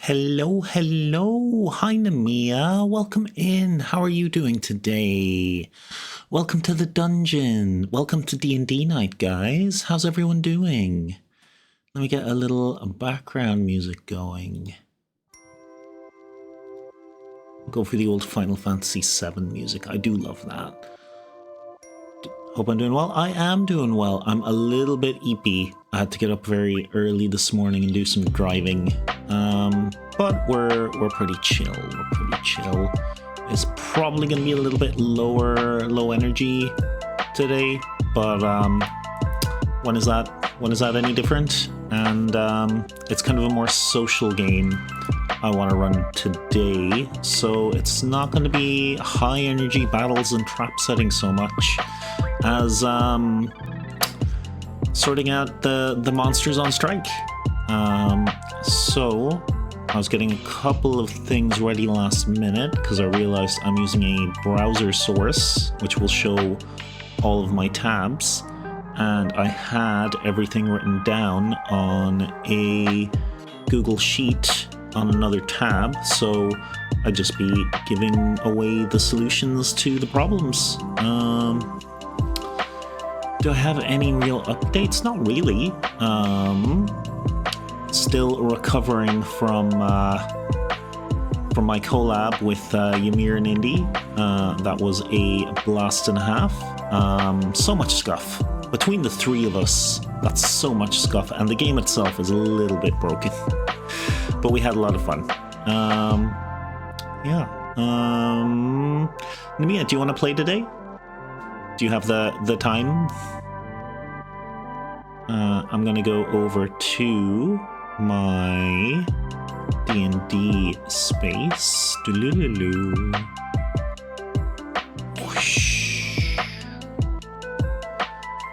Hello, hello. Hi, Namia. Welcome in. How are you doing today? Welcome to the dungeon. Welcome to D&D night, guys. How's everyone doing? Let me get a little background music going. Go for the old Final Fantasy VII music. I do love that. Hope I'm doing well. I am doing well. I'm a little bit eepy. I had to get up very early this morning and do some driving. But we're pretty chill. We're pretty chill. It's probably going to be a little bit low energy today, but when is that any different? And it's kind of a more social game I want to run today, so it's not going to be high energy battles and trap setting so much as sorting out the monsters on strike. So I was getting a couple of things ready last minute because I realized I'm using a browser source which will show all of my tabs, and I had everything written down on a Google Sheet on another tab, so I'd just be giving away the solutions to the problems. Do I have any real updates? Not really. Still recovering from my collab with Ymir and Indy. That was a blast and a half. So much scuff. Between the three of us, that's so much scuff, and the game itself is a little bit broken. But we had a lot of fun. Yeah. Namia, do you want to play today? Do you have the time? I'm gonna go over to my D&D space. Whoosh.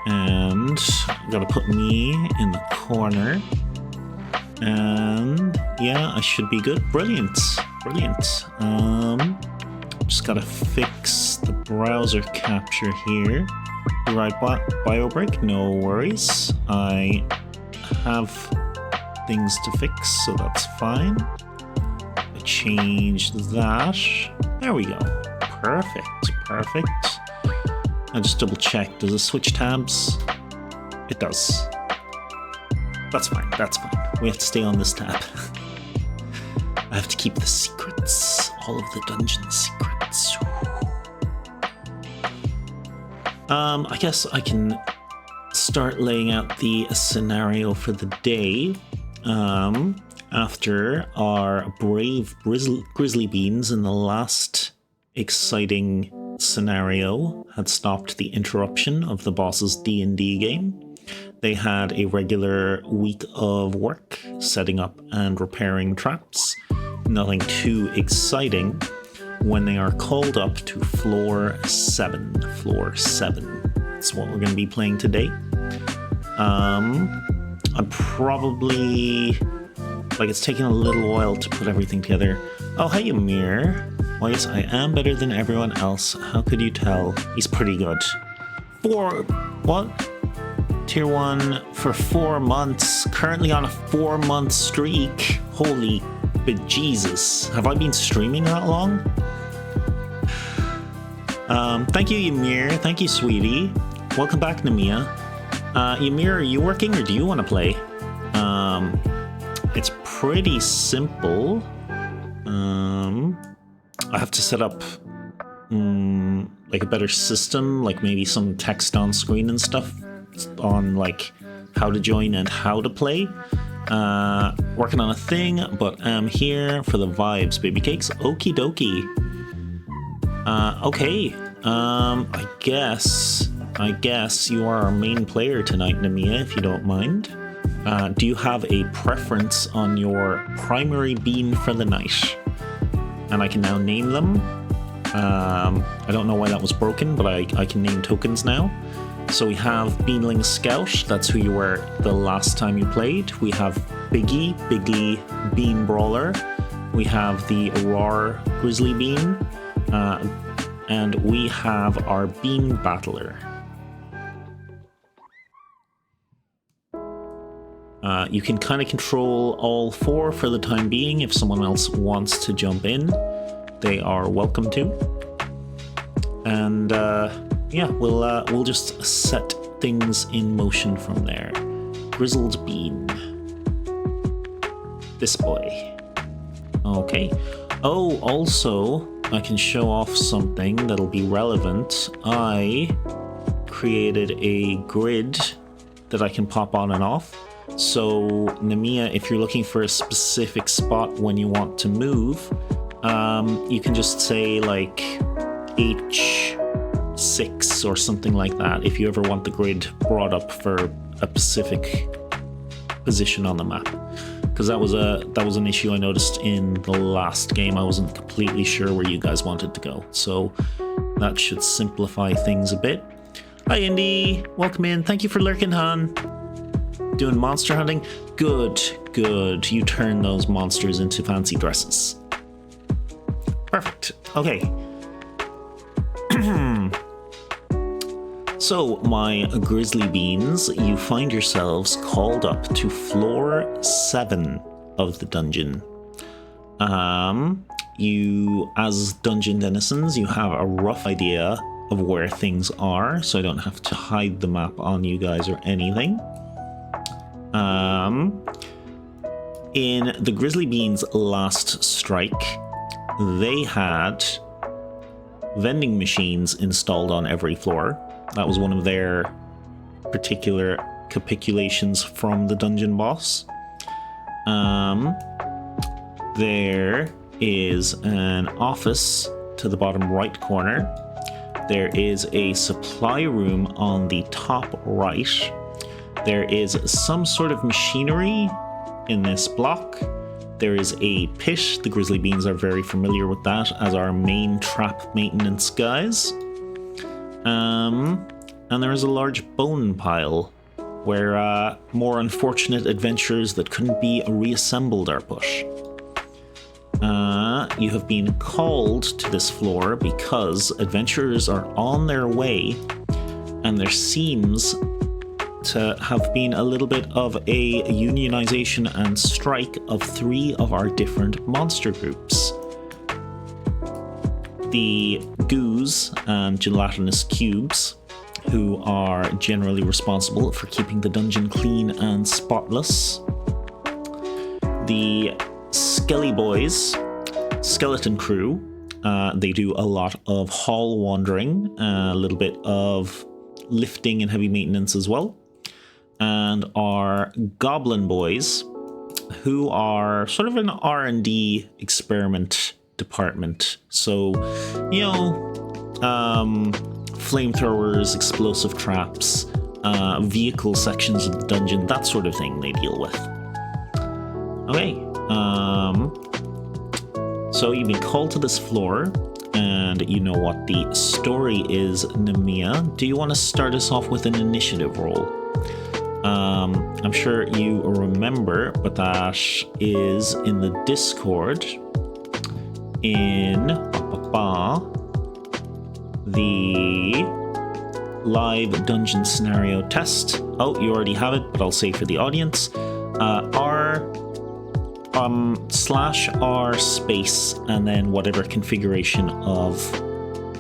And I'm gonna put me in the corner. And yeah, I should be good. Brilliant. Just gotta fix the browser capture here. Right, BioBreak, no worries. I have things to fix, so that's fine. I changed that. There we go. Perfect. I just double check. Does it switch tabs? It does. That's fine. We have to stay on this tab. I have to keep the secrets. All of the dungeon secrets. I guess I can start laying out the scenario for the day. After our brave grizzly beans in the last exciting scenario had stopped the interruption of the boss's D&D game, they had a regular week of work setting up and repairing traps. Nothing too exciting when they are called up to floor 7. That's what we're going to be playing today. I'm probably... it's taking a little while to put everything together. Oh, hey, Ymir. Well, yes, I am better than everyone else. How could you tell? He's pretty good. What? Tier 1 for 4 months. Currently on a 4-month streak. Holy bejesus. Have I been streaming that long? Thank you, Ymir. Thank you, sweetie. Welcome back, Namia. Ymir, are you working or do you want to play? It's pretty simple. I have to set up a better system, maybe some text on screen and stuff on how to join and how to play. Working on a thing, but I'm here for the vibes, baby cakes. Okie dokie. Okay. I guess you are our main player tonight, Namia, if you don't mind. Do you have a preference on your primary bean for the night? And I can now name them. I don't know why that was broken, but I can name tokens now. So we have Beanling Scout, that's who you were the last time you played. We have Biggie, Bean Brawler. We have the Aurora Grizzly Bean. And we have our Bean Battler. You can kind of control all 4 for the time being. If someone else wants to jump in, they are welcome to. And yeah, we'll just set things in motion from there. Grizzled bean. This boy. Okay. Oh, also, I can show off something that'll be relevant. I created a grid that I can pop on and off. So, Namiya, if you're looking for a specific spot when you want to move, you can just say like H6 or something like that if you ever want the grid brought up for a specific position on the map. Because that was an issue I noticed in the last game. I wasn't completely sure where you guys wanted to go. So that should simplify things a bit. Hi Indy, welcome in. Thank you for lurking, Han. Doing monster hunting? Good, good. You turn those monsters into fancy dresses. Perfect. Okay. So, my grizzly beans, you find yourselves called up to floor 7 of the dungeon. You, as dungeon denizens, you have a rough idea of where things are, so I don't have to hide the map on you guys or anything. In the Grizzly Beans' last strike, they had vending machines installed on every floor. That was one of their particular capitulations from the dungeon boss. There is an office to the bottom right corner. There is a supply room on the top right. There is some sort of machinery in this block. There is a pit. The Grizzly Beans are very familiar with that as our main trap maintenance guys. And there is a large bone pile where more unfortunate adventurers that couldn't be reassembled are put. You have been called to this floor because adventurers are on their way, and there seems to have been a little bit of a unionization and strike of 3 of our different monster groups. The Goos and Gelatinous Cubes, who are generally responsible for keeping the dungeon clean and spotless. The Skelly Boys, Skeleton Crew, they do a lot of hall wandering, a little bit of lifting and heavy maintenance as well. And our Goblin Boys, who are sort of an R&D experiment department. So, you know, flamethrowers, explosive traps, vehicle sections of the dungeon, that sort of thing they deal with. Okay, so you've been called to this floor, and you know what the story is, Namiya. Do you want to start us off with an initiative roll? I'm sure you remember, but that is in the Discord in the live dungeon scenario test. Oh, you already have it, but I'll say for the audience. R/R space and then whatever configuration of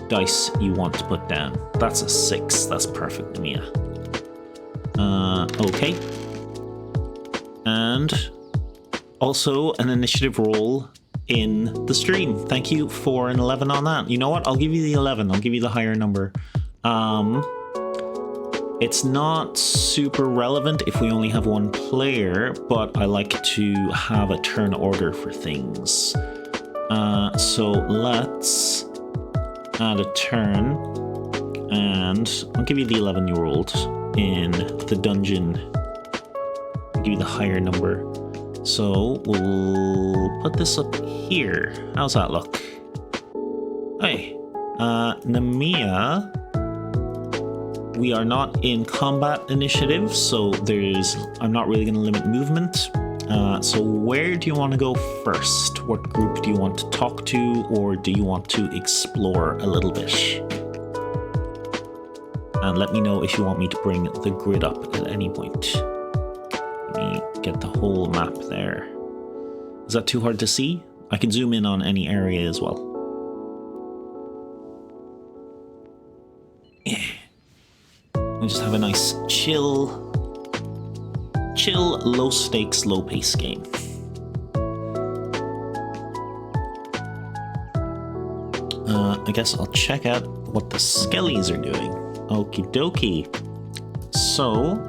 dice you want to put down. That's a 6. That's perfect, Mia. Okay. And also an initiative roll in the stream. Thank you for an 11 on that. You know what? I'll give you the 11. I'll give you the higher number. It's not super relevant if we only have one player, but I like to have a turn order for things. So let's add a turn, and I'll give you the 11 you rolled in the dungeon. I'll give you the higher number. So we'll put this up here. How's that look? Hey, Namiya, we are not in combat initiative, so I'm not really going to limit movement. So where do you want to go first? What group do you want to talk to, or do you want to explore a little bit? And let me know if you want me to bring the grid up at any point. Let me get the whole map there. Is that too hard to see? I can zoom in on any area as well. Yeah. We just have a nice chill, low stakes, low pace game. I guess I'll check out what the Skellies are doing. Okie dokie. So,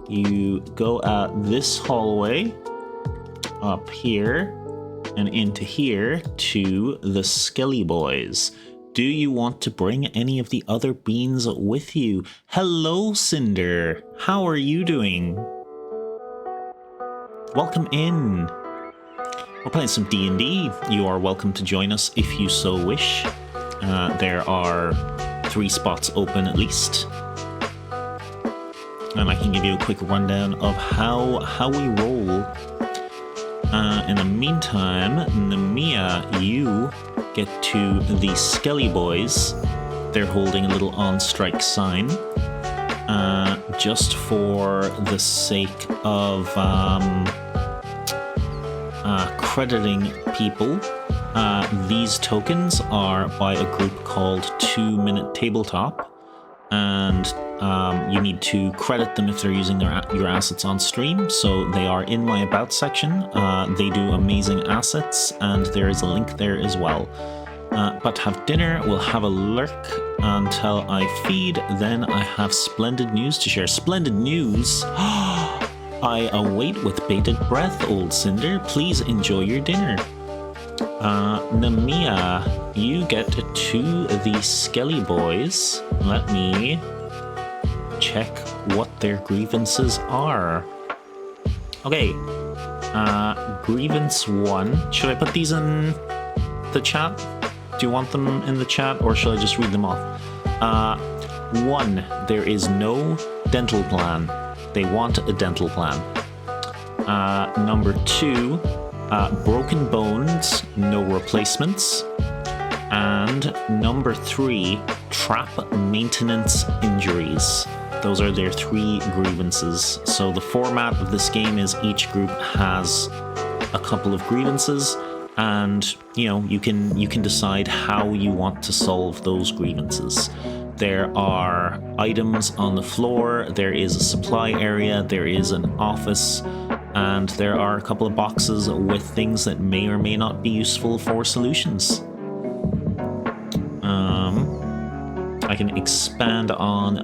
you go out this hallway, up here, and into here to the Skelly Boys. Do you want to bring any of the other beans with you? Hello, Cinder. How are you doing? Welcome in. We're playing some D&D. You are welcome to join us if you so wish. There are 3 spots open at least. And I can give you a quick rundown of how we roll. In the meantime, Namiya, you get to the Skelly Boys. They're holding a little on-strike sign. Just for the sake of crediting people, these tokens are by a group called 2 Minute Tabletop, and you need to credit them if they're using your assets on stream. So they are in my About section. They do amazing assets, and there is a link there as well. But have dinner, we'll have a lurk until I feed, then I have splendid news to share. Splendid news? I await with bated breath, old Cinder. Please enjoy your dinner. Namiya, you get to the Skelly Boys. Let me check what their grievances are. Okay, grievance 1. Should I put these in the chat? Do you want them in the chat, or should I just read them off? 1, there is no dental plan. They want a dental plan. Number 2, broken bones, no replacements. And number 3, trap maintenance injuries. Those are their 3 grievances. So the format of this game is each group has a couple of grievances, and you can decide how you want to solve those grievances. There are items on the floor, there is a supply area, there is an office, and there are a couple of boxes with things that may or may not be useful for solutions. I can expand on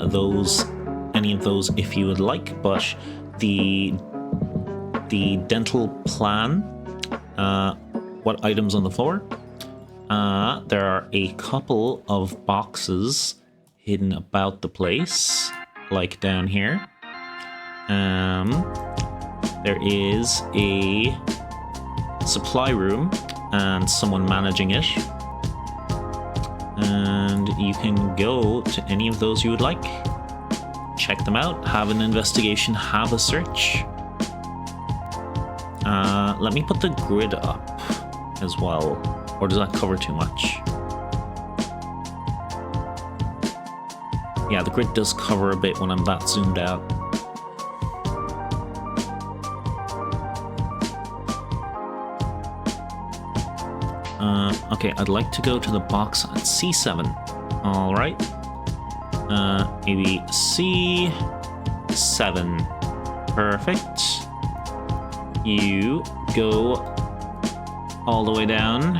any of those if you would like, but the dental plan, what items on the floor? There are a couple of boxes hidden about the place, like down here. There is a supply room and someone managing it. And you can go to any of those you would like. Check them out, have an investigation, have a search. Let me put the grid up as well, or does that cover too much? Yeah, the grid does cover a bit when I'm that zoomed out. Okay, I'd like to go to the box at C7. All right. Maybe C7. Perfect. You go all the way down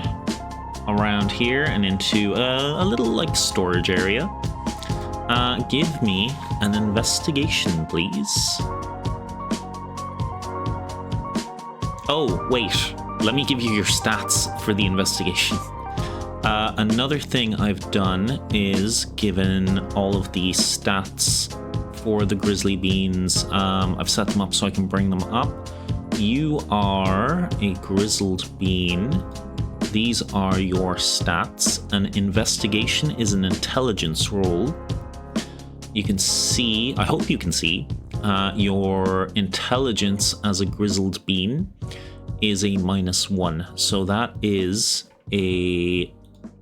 around here and into a little storage area. Give me an investigation, please. Oh, wait. Let me give you your stats for the investigation. Another thing I've done is given all of the stats for the Grizzly Beans. I've set them up so I can bring them up. You are a Grizzled Bean. These are your stats. An investigation is an intelligence roll. You can see, I hope you can see, your intelligence as a Grizzled Bean is a -1. So that is a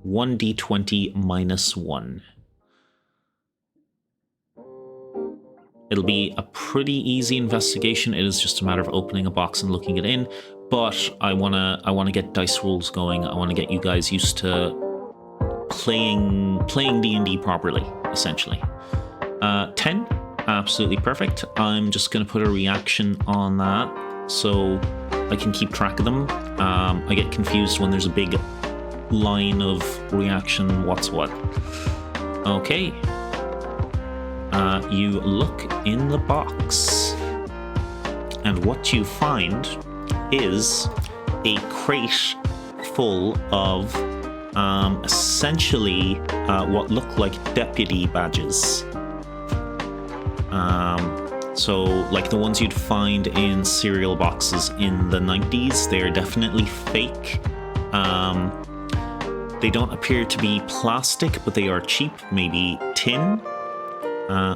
1d20 -1. It'll be a pretty easy investigation. It is just a matter of opening a box and looking it in. But I wanna get dice rolls going. I wanna get you guys used to playing D&D properly, essentially. 10, absolutely perfect. I'm just gonna put a reaction on that so I can keep track of them. I get confused when there's a big line of reaction, what's what. Okay. You look in the box, and what you find is a crate full of essentially what look like deputy badges. So like the ones you'd find in cereal boxes in the 90s, they're definitely fake. They don't appear to be plastic, but they are cheap, maybe tin.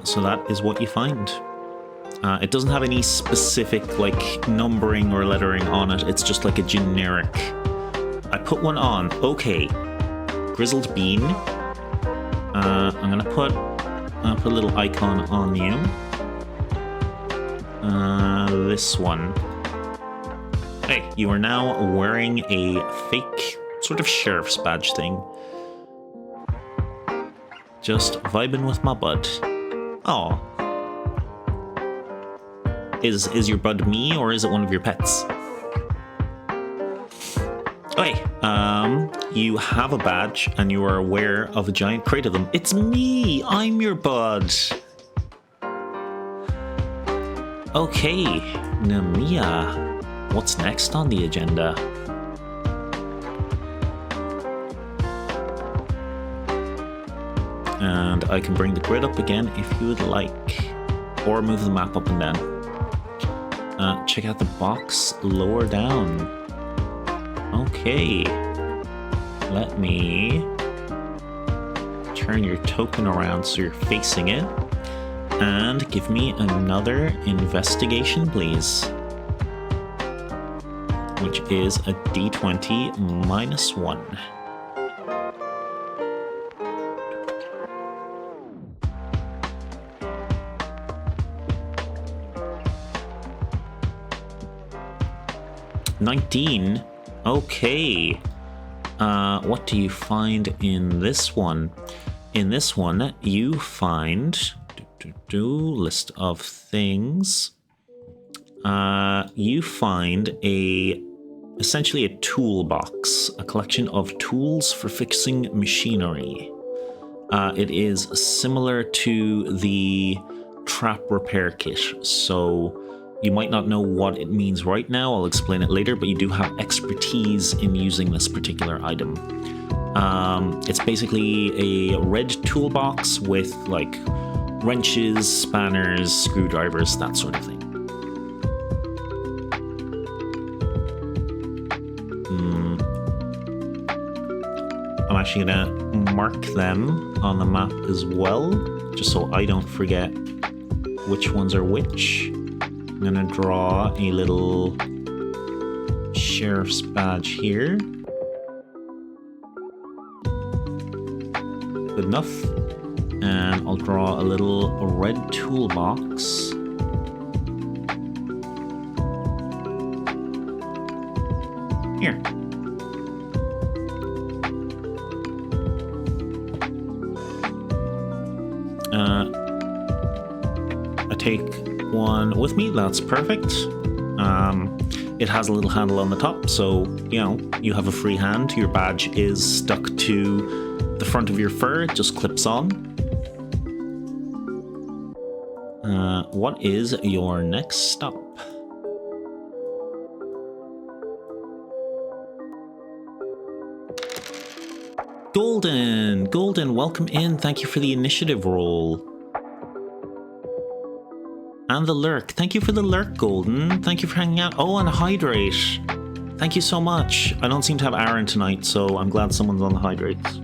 So that is what you find. It doesn't have any specific like numbering or lettering on it. It's just like a generic. I put one on. Okay, grizzled bean. I'm gonna put a little icon on you. This one. Hey, you are now wearing a fake sort of sheriff's badge thing. Just vibing with my bud. Oh. Is your bud me, or is it one of your pets? Okay, you have a badge and you are aware of a giant crate of them. It's me! I'm your bud! Okay, Namiya, what's next on the agenda? And I can bring the grid up again if you would like, or move the map up and down. Check out the box lower down. Okay, let me turn your token around so you're facing it, and give me another investigation, please, which is a d20 -1. $19. Okay. What do you find in this one? In this one, you find list of things. You find essentially a toolbox, a collection of tools for fixing machinery. It is similar to the trap repair kit, so you might not know what it means right now. I'll explain it later, but you do have expertise in using this particular item. It's basically a red toolbox with like wrenches, spanners, screwdrivers, that sort of thing. I'm actually gonna mark them on the map as well, just so I don't forget which ones are which. I'm gonna draw a little sheriff's badge here. Good enough. And I'll draw a little red toolbox. Here. I take one with me, that's perfect. It has a little handle on the top, so you know you have a free hand. Your badge is stuck to the front of your fur, it just clips on. What is your next stop? Golden, welcome in. Thank you for the initiative roll. And the lurk. Thank you for the lurk, Golden. Thank you for hanging out. Oh, and hydrate. Thank you so much. I don't seem to have Aaron tonight, so I'm glad someone's on the hydrates.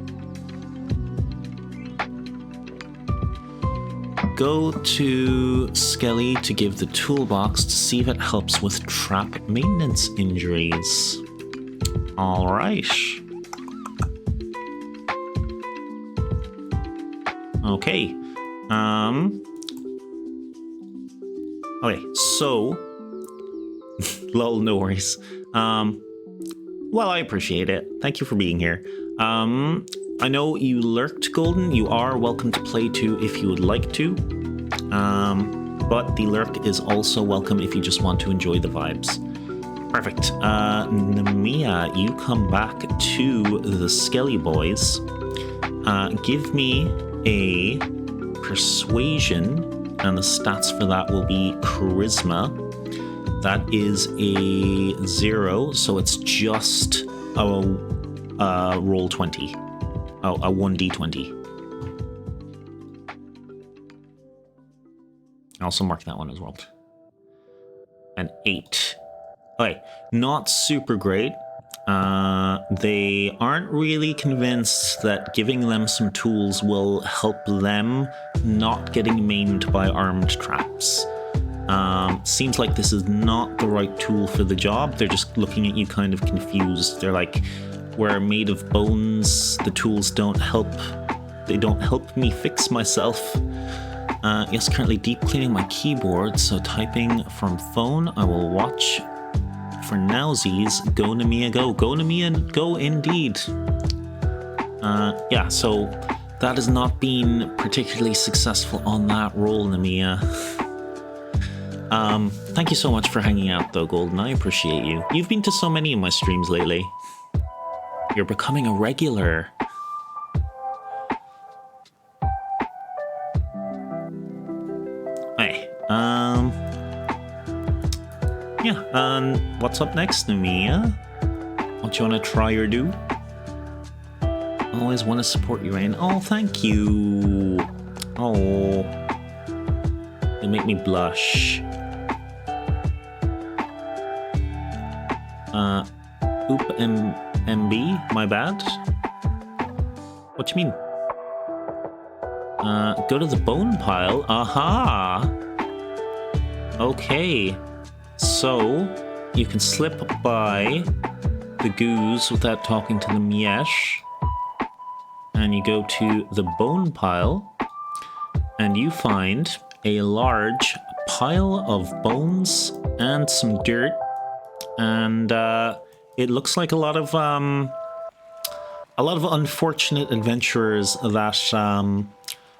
Go to Skelly to give the toolbox to see if it helps with trap maintenance injuries. All right. Okay. Okay, so... lol, no worries. Well, I appreciate it. Thank you for being here. I know you lurked, Golden. You are welcome to play too if you would like to. But the lurk is also welcome if you just want to enjoy the vibes. Perfect. Namiya, you come back to the Skelly Boys. Give me a persuasion, and the stats for that will be charisma. That is a 0, so it's just a roll 20. Oh, a 1d20. I also mark that one as well. An 8. Okay, not super great. They aren't really convinced that giving them some tools will help them not getting maimed by armed traps. Seems like this is not the right tool for the job. They're just looking at you kind of confused. They're like, we're made of bones. The tools don't help. They don't help me fix myself. Yes, currently deep cleaning my keyboard, so typing from phone. I will watch for nowsies. Go Namiya, go. Go Namiya, go indeed. Yeah, so that has not been particularly successful on that roll, Namiya. Thank you so much for hanging out though, Golden. I appreciate you. You've been to so many of my streams lately. You're becoming a regular. Hey, yeah, what's up next, Namiya? What you want to try or do? Always want to support you, Rain. Oh, thank you. Oh, they make me blush. MB, my bad. What do you mean? Go to the bone pile. Aha! Okay. So, you can slip by the goose without talking to the Miesh. And you go to the bone pile, and you find a large pile of bones and some dirt. And, it looks like a lot of unfortunate adventurers that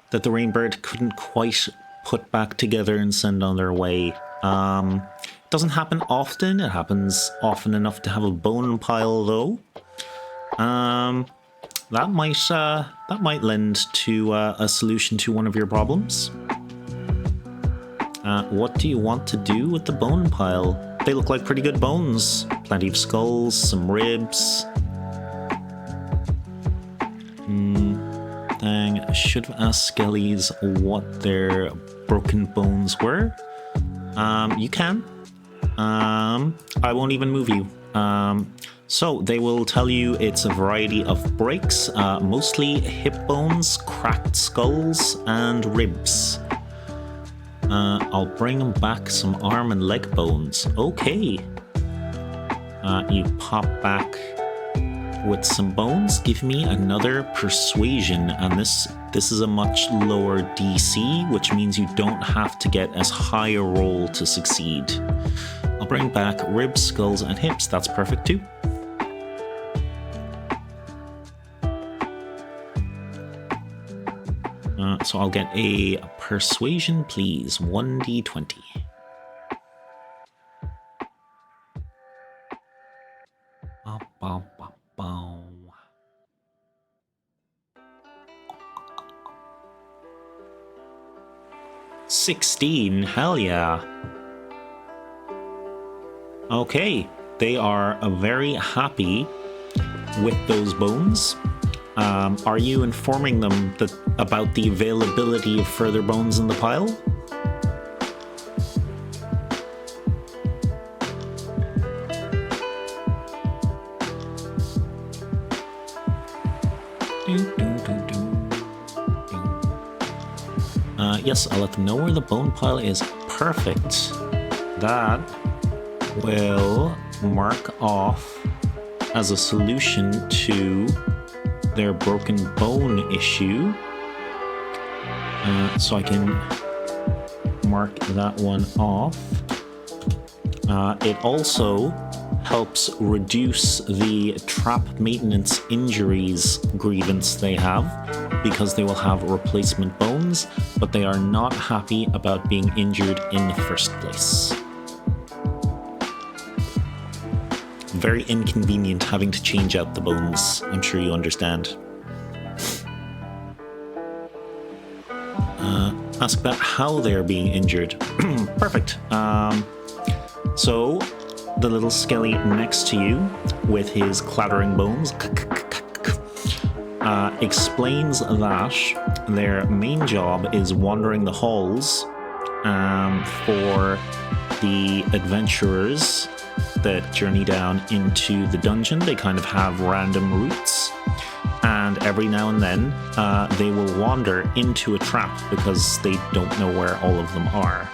that the Rainbird couldn't quite put back together and send on their way. It doesn't happen often. It happens often enough to have a bone pile, though. That might lend to a solution to one of your problems. What do you want to do with the bone pile? They look like pretty good bones. Plenty of skulls, some ribs. Dang, I should have asked Skellies what their broken bones were. You can. I won't even move you. So they will tell you it's a variety of breaks, mostly hip bones, cracked skulls, and ribs. I'll bring back some arm and leg bones. Okay. You pop back with some bones. Give me another persuasion, and this is a much lower DC, which means you don't have to get as high a roll to succeed. I'll bring back ribs, skulls, and hips. That's perfect too. So I'll get a persuasion, please. 1d20. Bow, bow, bow, bow. 16, hell yeah. Okay, they are very happy with those bones. Are you informing them about the availability of further bones in the pile? Yes, I'll let them know where the bone pile is. Perfect. That will mark off as a solution to their broken bone issue. So I can mark that one off. It also helps reduce the trap maintenance injuries grievance they have, because they will have replacement bones, but they are not happy about being injured in the first place. Very inconvenient having to change out the bones, I'm sure you understand. Ask about how they're being injured. Perfect. So, the little skelly next to you, with his clattering bones, explains that their main job is wandering the halls for the adventurers that journey down into the dungeon. They kind of have random routes, and every now and then they will wander into a trap because they don't know where all of them are.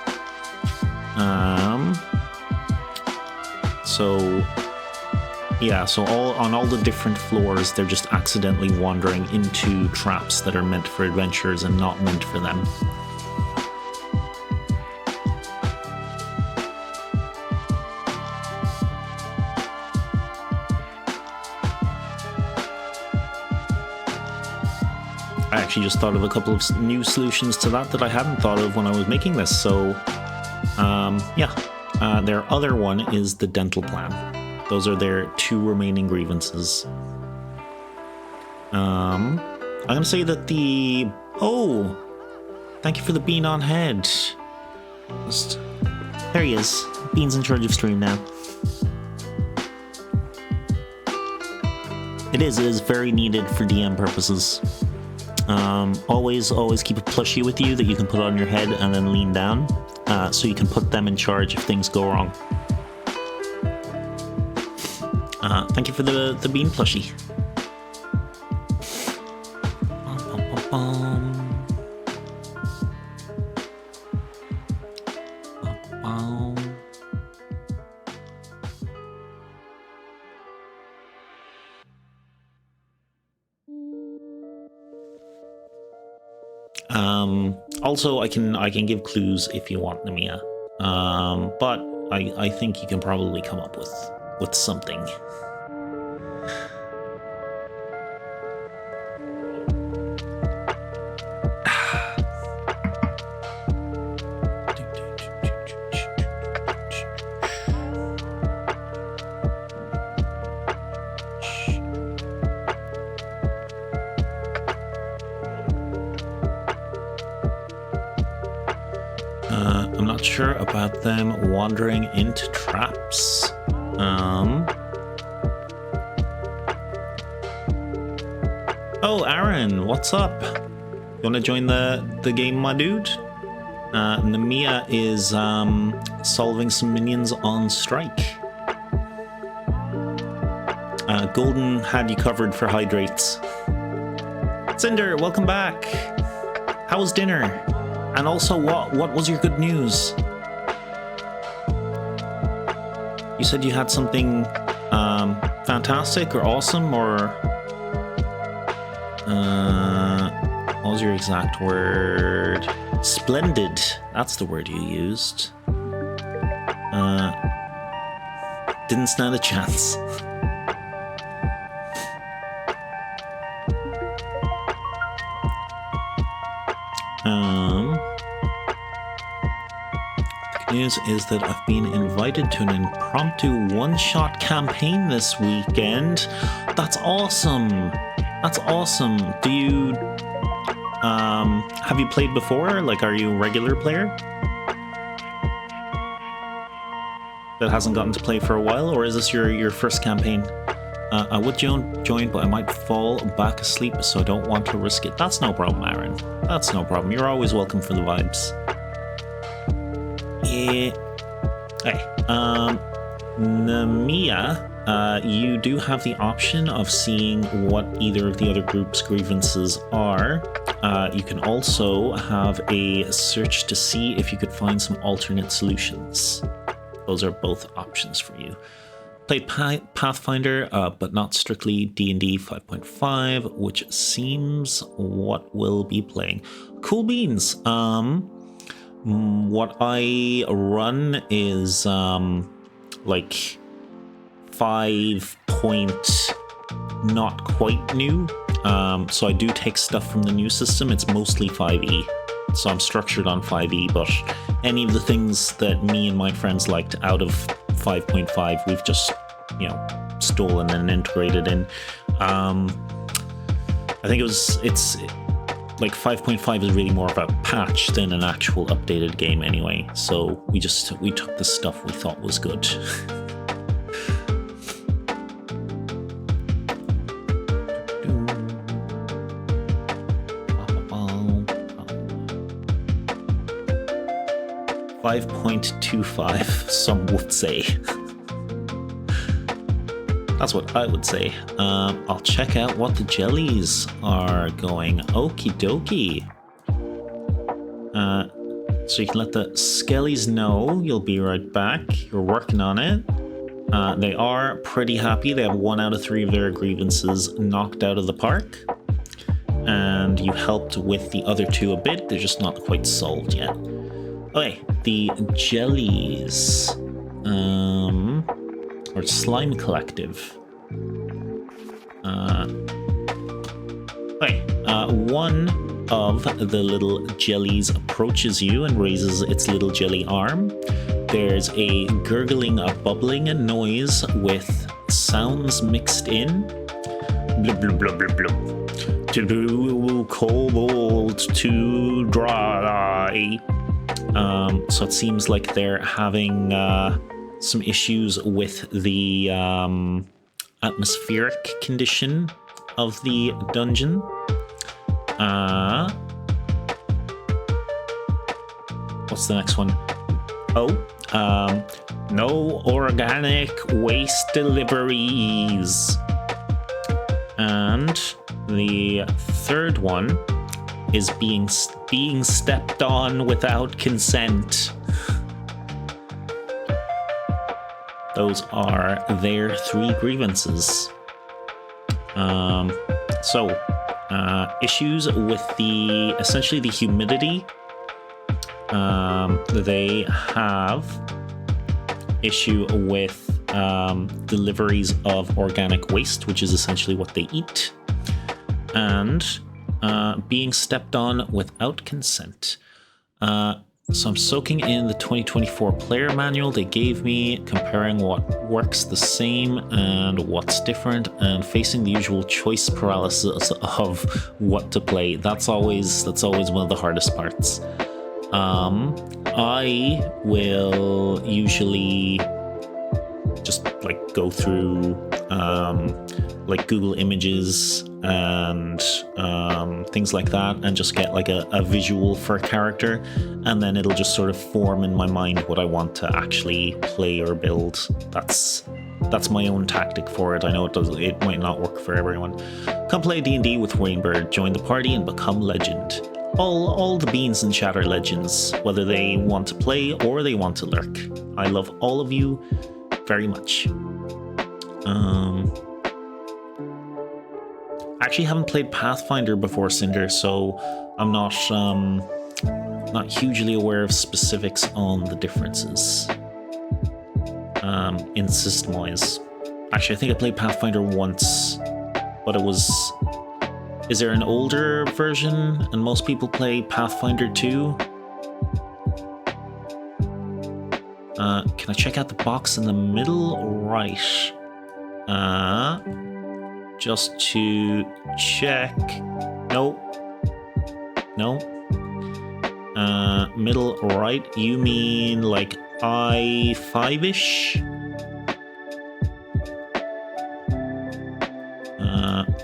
So on all the different floors, they're just accidentally wandering into traps that are meant for adventurers and not meant for them. I actually just thought of a couple of new solutions to that I hadn't thought of when I was making this, so their other one is the dental plan. Those are their two remaining grievances. I'm gonna say that thank you for the bean on head. There he is. Bean's in charge of stream now. It is very needed for DM purposes. Always keep a plushie with you that you can put on your head and then lean down, so you can put them in charge if things go wrong. Thank you for the bean plushie. Also, I can give clues if you want, Namiya. But I think you can probably come up with something. I'm not sure about them wandering into traps. Oh, Aaron, what's up? You want to join the game, my dude? Namiya is solving some minions on strike. Golden had you covered for hydrates. Cinder, welcome back. How was dinner? And also, what was your good news? You said you had something fantastic or awesome, or what was your exact word? Splendid. That's the word you used. Didn't stand a chance. News is that I've been invited to an impromptu one-shot campaign this weekend. That's awesome. That's awesome. Do you have you played before? Like, are you a regular player that hasn't gotten to play for a while, or is this your first campaign? I would join, but I might fall back asleep, so I don't want to risk it. That's no problem, Aaron. That's no problem. You're always welcome for the vibes. Hey, Namiya, you do have the option of seeing what either of the other group's grievances are. You can also have a search to see if you could find some alternate solutions. Those are both options for you. Played Pathfinder, but not strictly D&D 5.5, which seems what we'll be playing. Cool beans. What I run is like 5 point not quite new. So I do take stuff from the new system. It's mostly 5e. So I'm structured on 5e, but any of the things that me and my friends liked out of 5.5, we've just, stolen and integrated in. I think it's like 5.5 is really more of a patch than an actual updated game anyway. So we took the stuff we thought was good. 5.25, some would say. That's what I would say. I'll check out what the jellies are going. Okie dokie. So you can let the Skellies know you'll be right back. You're working on it. They are pretty happy. They have 1 out of 3 of their grievances knocked out of the park. And you helped with the other 2 a bit. They're just not quite solved yet. Okay, the jellies. Or Slime Collective. Okay, one of the little jellies approaches you and raises its little jelly arm. There's a gurgling, a bubbling noise with sounds mixed in. Blub, blub, blub, blub, blub. To cold, to dry. So it seems like they're having some issues with the atmospheric condition of the dungeon. What's the next one? No organic waste deliveries. And the third one is being stepped on without consent. Those are their 3 grievances. Issues with essentially the humidity. They have issue with deliveries of organic waste, which is essentially what they eat, and being stepped on without consent. So I'm soaking in the 2024 player manual they gave me, comparing what works the same and what's different, and facing the usual choice paralysis of what to play. That's always one of the hardest parts. I will usually just like go through like Google Images and things like that, and just get like a visual for a character, and then it'll just sort of form in my mind what I want to actually play or build. That's my own tactic for it. I know it might not work for everyone. Come play D&D with Rainbird, join the party and become legend. All the beans in chat are legends, whether they want to play or they want to lurk. I love all of you very much. I actually haven't played Pathfinder before, Cinder, so I'm not hugely aware of specifics on the differences in system-wise. Actually, I think I played Pathfinder once, but it was... Is there an older version and most people play Pathfinder 2? Can I check out the box in the middle? Right. Just to check. No. Middle right. You mean like I5-ish?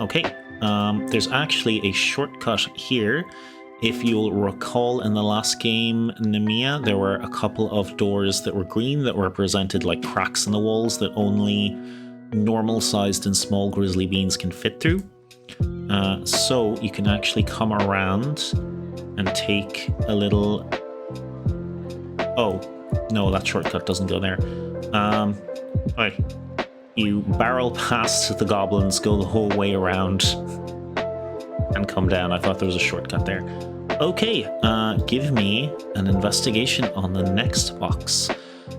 Okay. There's actually a shortcut here. If you'll recall, in the last game, Nemea, there were a couple of doors that were green that represented like cracks in the walls that only normal-sized and small grizzly beans can fit through. So you can actually come around and take a little... Oh, no, that shortcut doesn't go there. Right. You barrel past the goblins, go the whole way around, and come down. I thought there was a shortcut there. Okay, give me an investigation on the next box.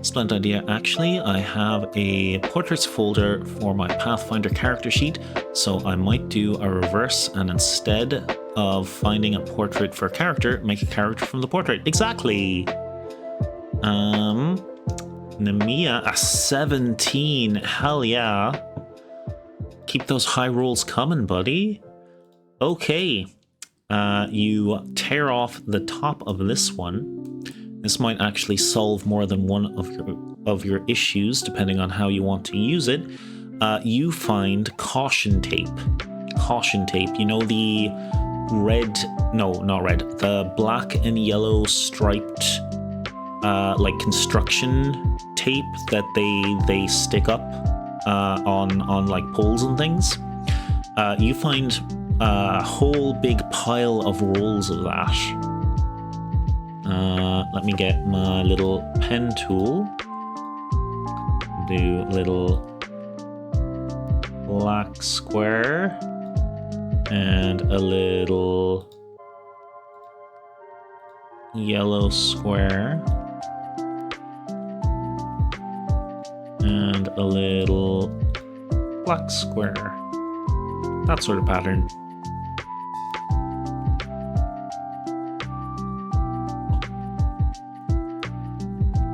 Splendid idea. Actually, I have a portraits folder for my Pathfinder character sheet, so I might do a reverse, and instead of finding a portrait for a character, make a character from the portrait. Exactly. Nemia, a 17. Hell yeah. Keep those high rolls coming, buddy. Okay. You tear off the top of this one. This might actually solve more than one of your issues, depending on how you want to use it. You find caution tape. Caution tape. You know the red... No, not red. The black and yellow striped, like construction tape that they stick up on like poles and things. You find a whole big pile of rolls of that. Let me get my little pen tool. Do little black square and a little yellow square and a little black square. That sort of pattern.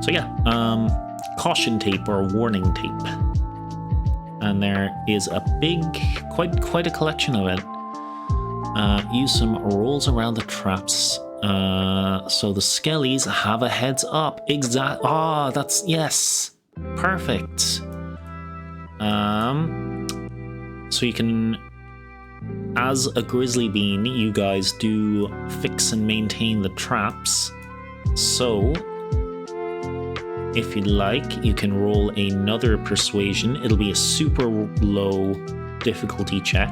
So yeah, caution tape or warning tape. And there is a big, quite a collection of it. Use some rolls around the traps. So the skellies have a heads up. That's, yes. Perfect. So you can, as a grizzly bean, you guys do fix and maintain the traps. So if you'd like, you can roll another persuasion. It'll be a super low difficulty check.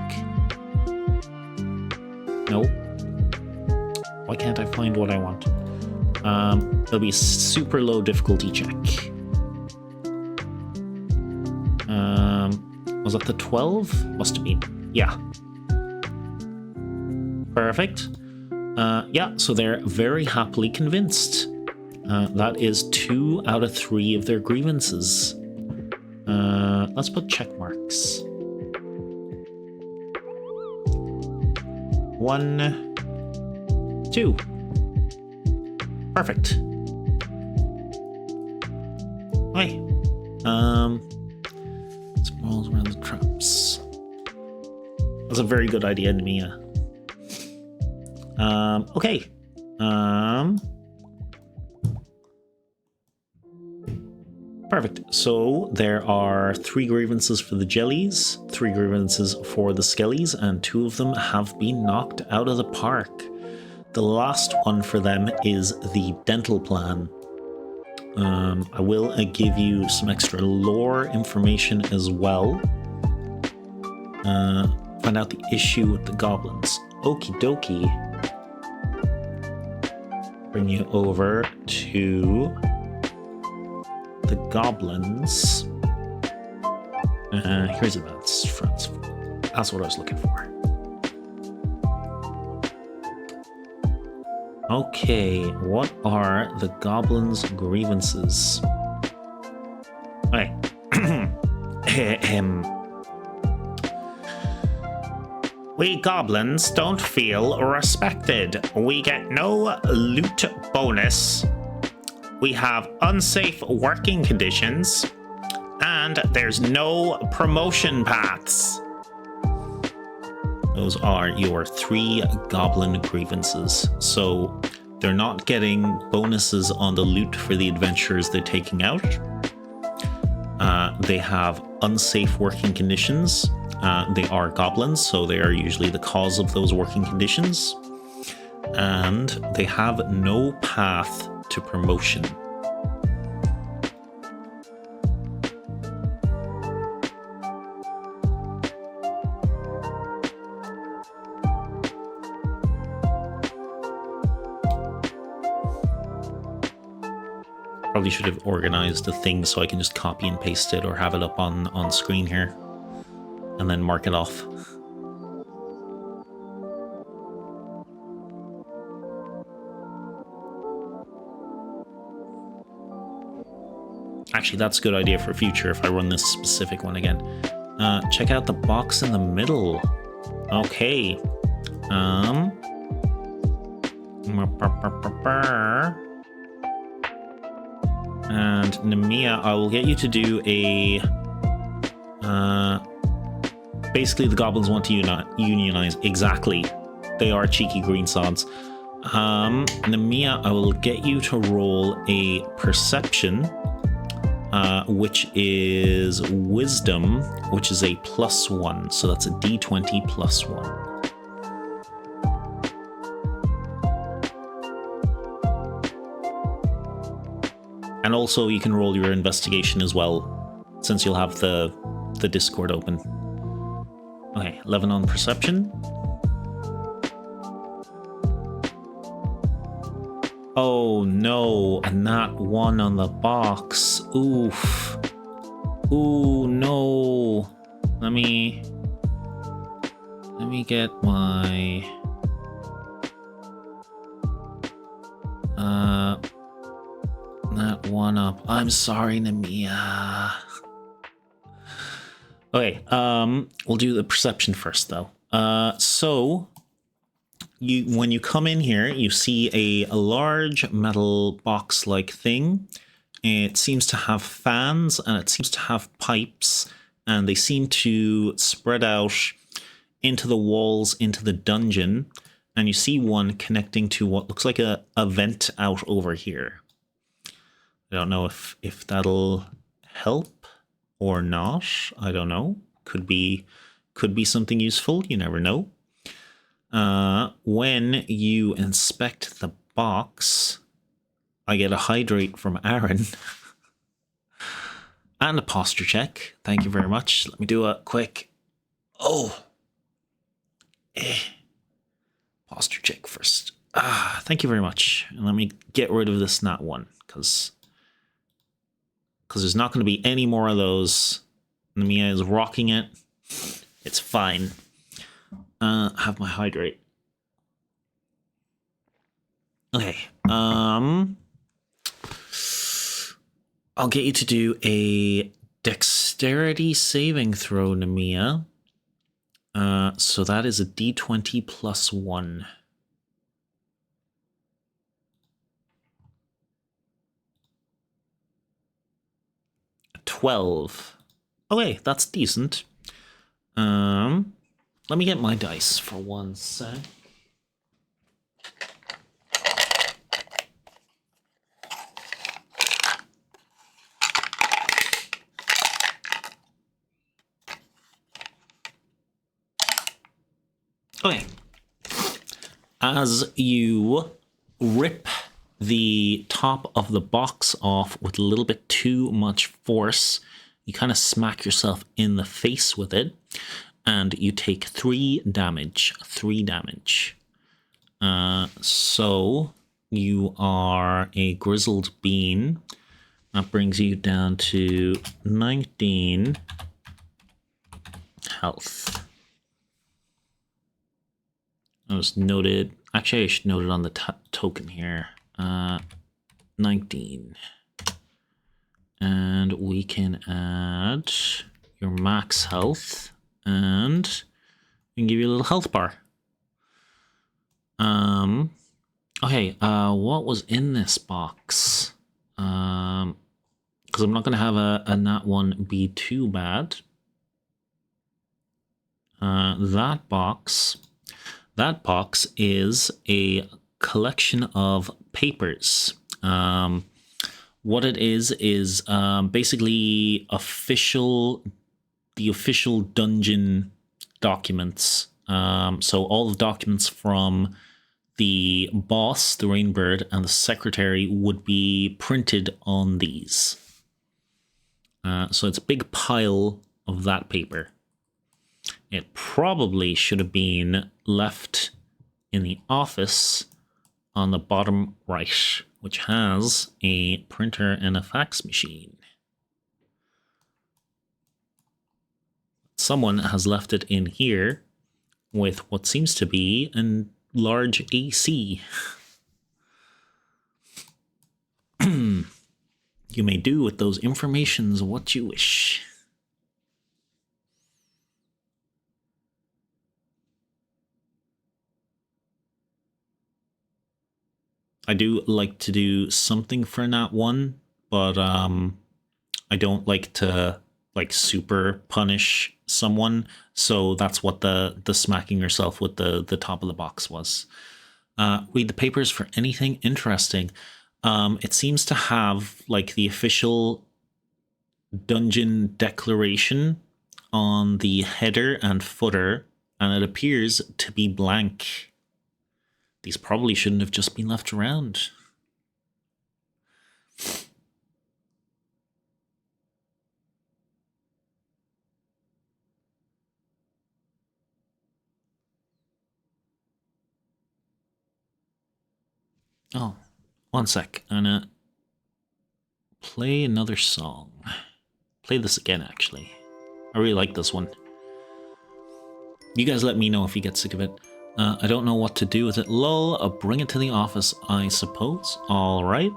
No. Why can't I find what I want? It'll be a super low difficulty check. Was that the 12? Must have been. Yeah. Perfect. Yeah, so they're very happily convinced. That is 2 out of 3 of their grievances. Let's put check marks. 1, 2. Perfect. Hi. Spirals around the traps. That's a very good idea, Mia. Okay. Perfect. So there are 3 grievances for the jellies, 3 grievances for the skellies, and 2 of them have been knocked out of the park. The last one for them is the dental plan. I will give you some extra lore information as well. Find out the issue with the goblins. Okie dokie. Bring you over to the goblins. Here's events. Friends. That's what I was looking for. Okay, what are the goblins' grievances? Hey. We goblins don't feel respected. We get no loot bonus. We have unsafe working conditions. And there's no promotion paths. Those are your 3 goblin grievances. So they're not getting bonuses on the loot for the adventures they're taking out. They have unsafe working conditions. They are goblins, so they are usually the cause of those working conditions. And they have no path to promotion. Probably should have organized the thing so I can just copy and paste it or have it up on screen here and then mark it off. Actually, that's a good idea for future if I run this specific one again. Check out the box in the middle. Okay. And Namiya, I will get you to do a... basically, the goblins want to unionize. Exactly. They are cheeky green sods. Namiya, I will get you to roll a perception, which is wisdom, which is a +1. So that's a d20 +1. And also you can roll your investigation as well, since you'll have the Discord open. Okay, 11 on perception. Oh no, and that 1 on the box. Oof. Ooh, no. Let me get my... that 1 up. I'm sorry, Namiya. Okay, we'll do the perception first, though. So, when you come in here, you see a large metal box-like thing. It seems to have fans, and it seems to have pipes, and they seem to spread out into the walls, into the dungeon, and you see one connecting to what looks like a vent out over here. I don't know if that'll help or not. I don't know. Could be something useful. You never know. When you inspect the box, I get a hydrate from Aaron and a posture check. Thank you very much. Let me do a quick posture check first. Thank you very much. And let me get rid of this nat 1 because there's not going to be any more of those. Namiya is rocking it. It's fine. Have my hydrate. Okay. I'll get you to do a dexterity saving throw, Namiya. So that is a d20 +1. 12. Okay, that's decent. Let me get my dice for 1 sec. Okay. As you rip the top of the box off with a little bit too much force, you kind of smack yourself in the face with it, and you take 3 damage. 3 damage. So you are a grizzled bean. That brings you down to 19 health. I was noted. Actually, I should note it on the token here. 19. And we can add your max health, and we can give you a little health bar. Okay, what was in this box? Because I'm not going to have a nat 1 be too bad. That box is a collection of papers. What it is basically the official dungeon documents. So all the documents from the boss, the Rainbird, and the secretary would be printed on these. So it's a big pile of that paper. It probably should have been left in the office on the bottom right, which has a printer and a fax machine. Someone has left it in here with what seems to be a large AC. You may do with those informations what you wish. I do like to do something for Nat 1, but I don't like to like super punish someone, so that's what the smacking yourself with the top of the box was. Read the papers for anything interesting. It seems to have like the official dungeon declaration on the header and footer, and it appears to be blank. These probably shouldn't have just been left around. Oh, one sec. I'm gonna play another song. Play this again, actually. I really like this one. You guys let me know if you get sick of it. I don't know what to do with it. Lol, I'll bring it to the office, I suppose. Alright.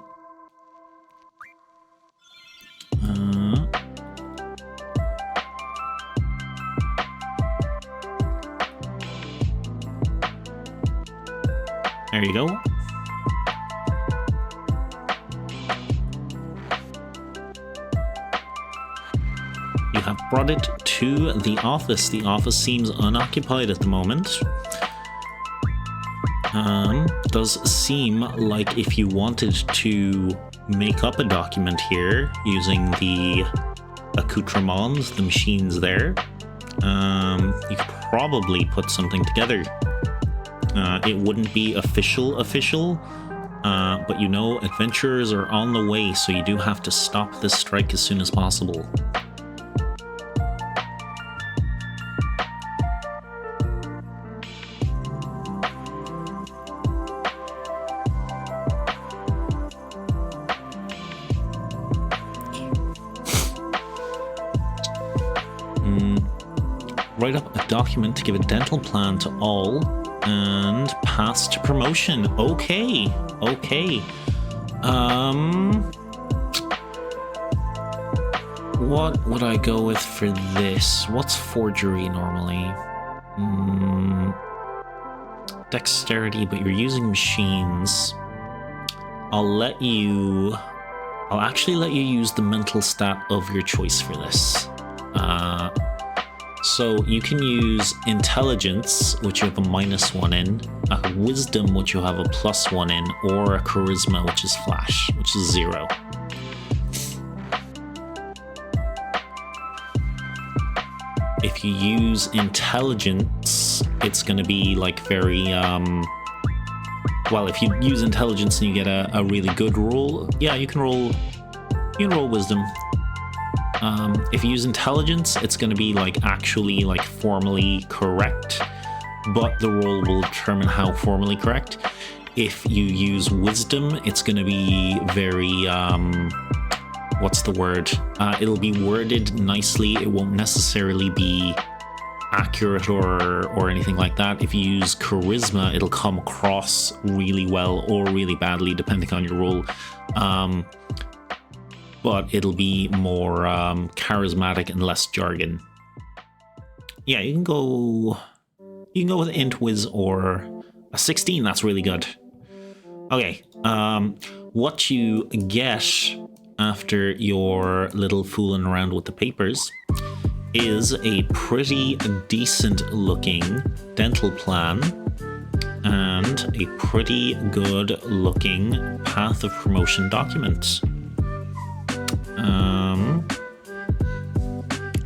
There you go. You have brought it to the office. The office seems unoccupied at the moment. Does seem like if you wanted to make up a document here using the accoutrements, the machines there, you could probably put something together. It wouldn't be official, but you know, adventurers are on the way, so you do have to stop this strike as soon as possible. Write up a document to give a dental plan to all and pass to promotion. Okay. What would I go with for this? What's forgery normally? Dexterity, but you're using machines. I'll actually let you use the mental stat of your choice for this. So you can use intelligence, which you have a -1 in, a wisdom, which you have a +1 in, or a charisma, which is flash, which is 0. If you use intelligence, it's going to be like very, well, if you use intelligence and you get a really good roll, yeah, you can roll wisdom. If you use intelligence, it's going to be like actually like formally correct, but the roll will determine how formally correct. If you use wisdom, it's going to be very, what's the word? It'll be worded nicely. It won't necessarily be accurate or anything like that. If you use charisma, it'll come across really well or really badly, depending on your role. But it'll be more charismatic and less jargon. Yeah, you can go with int wiz or a 16. That's really good. Okay, what you get after your little fooling around with the papers is a pretty decent looking dental plan and a pretty good looking path of promotion document.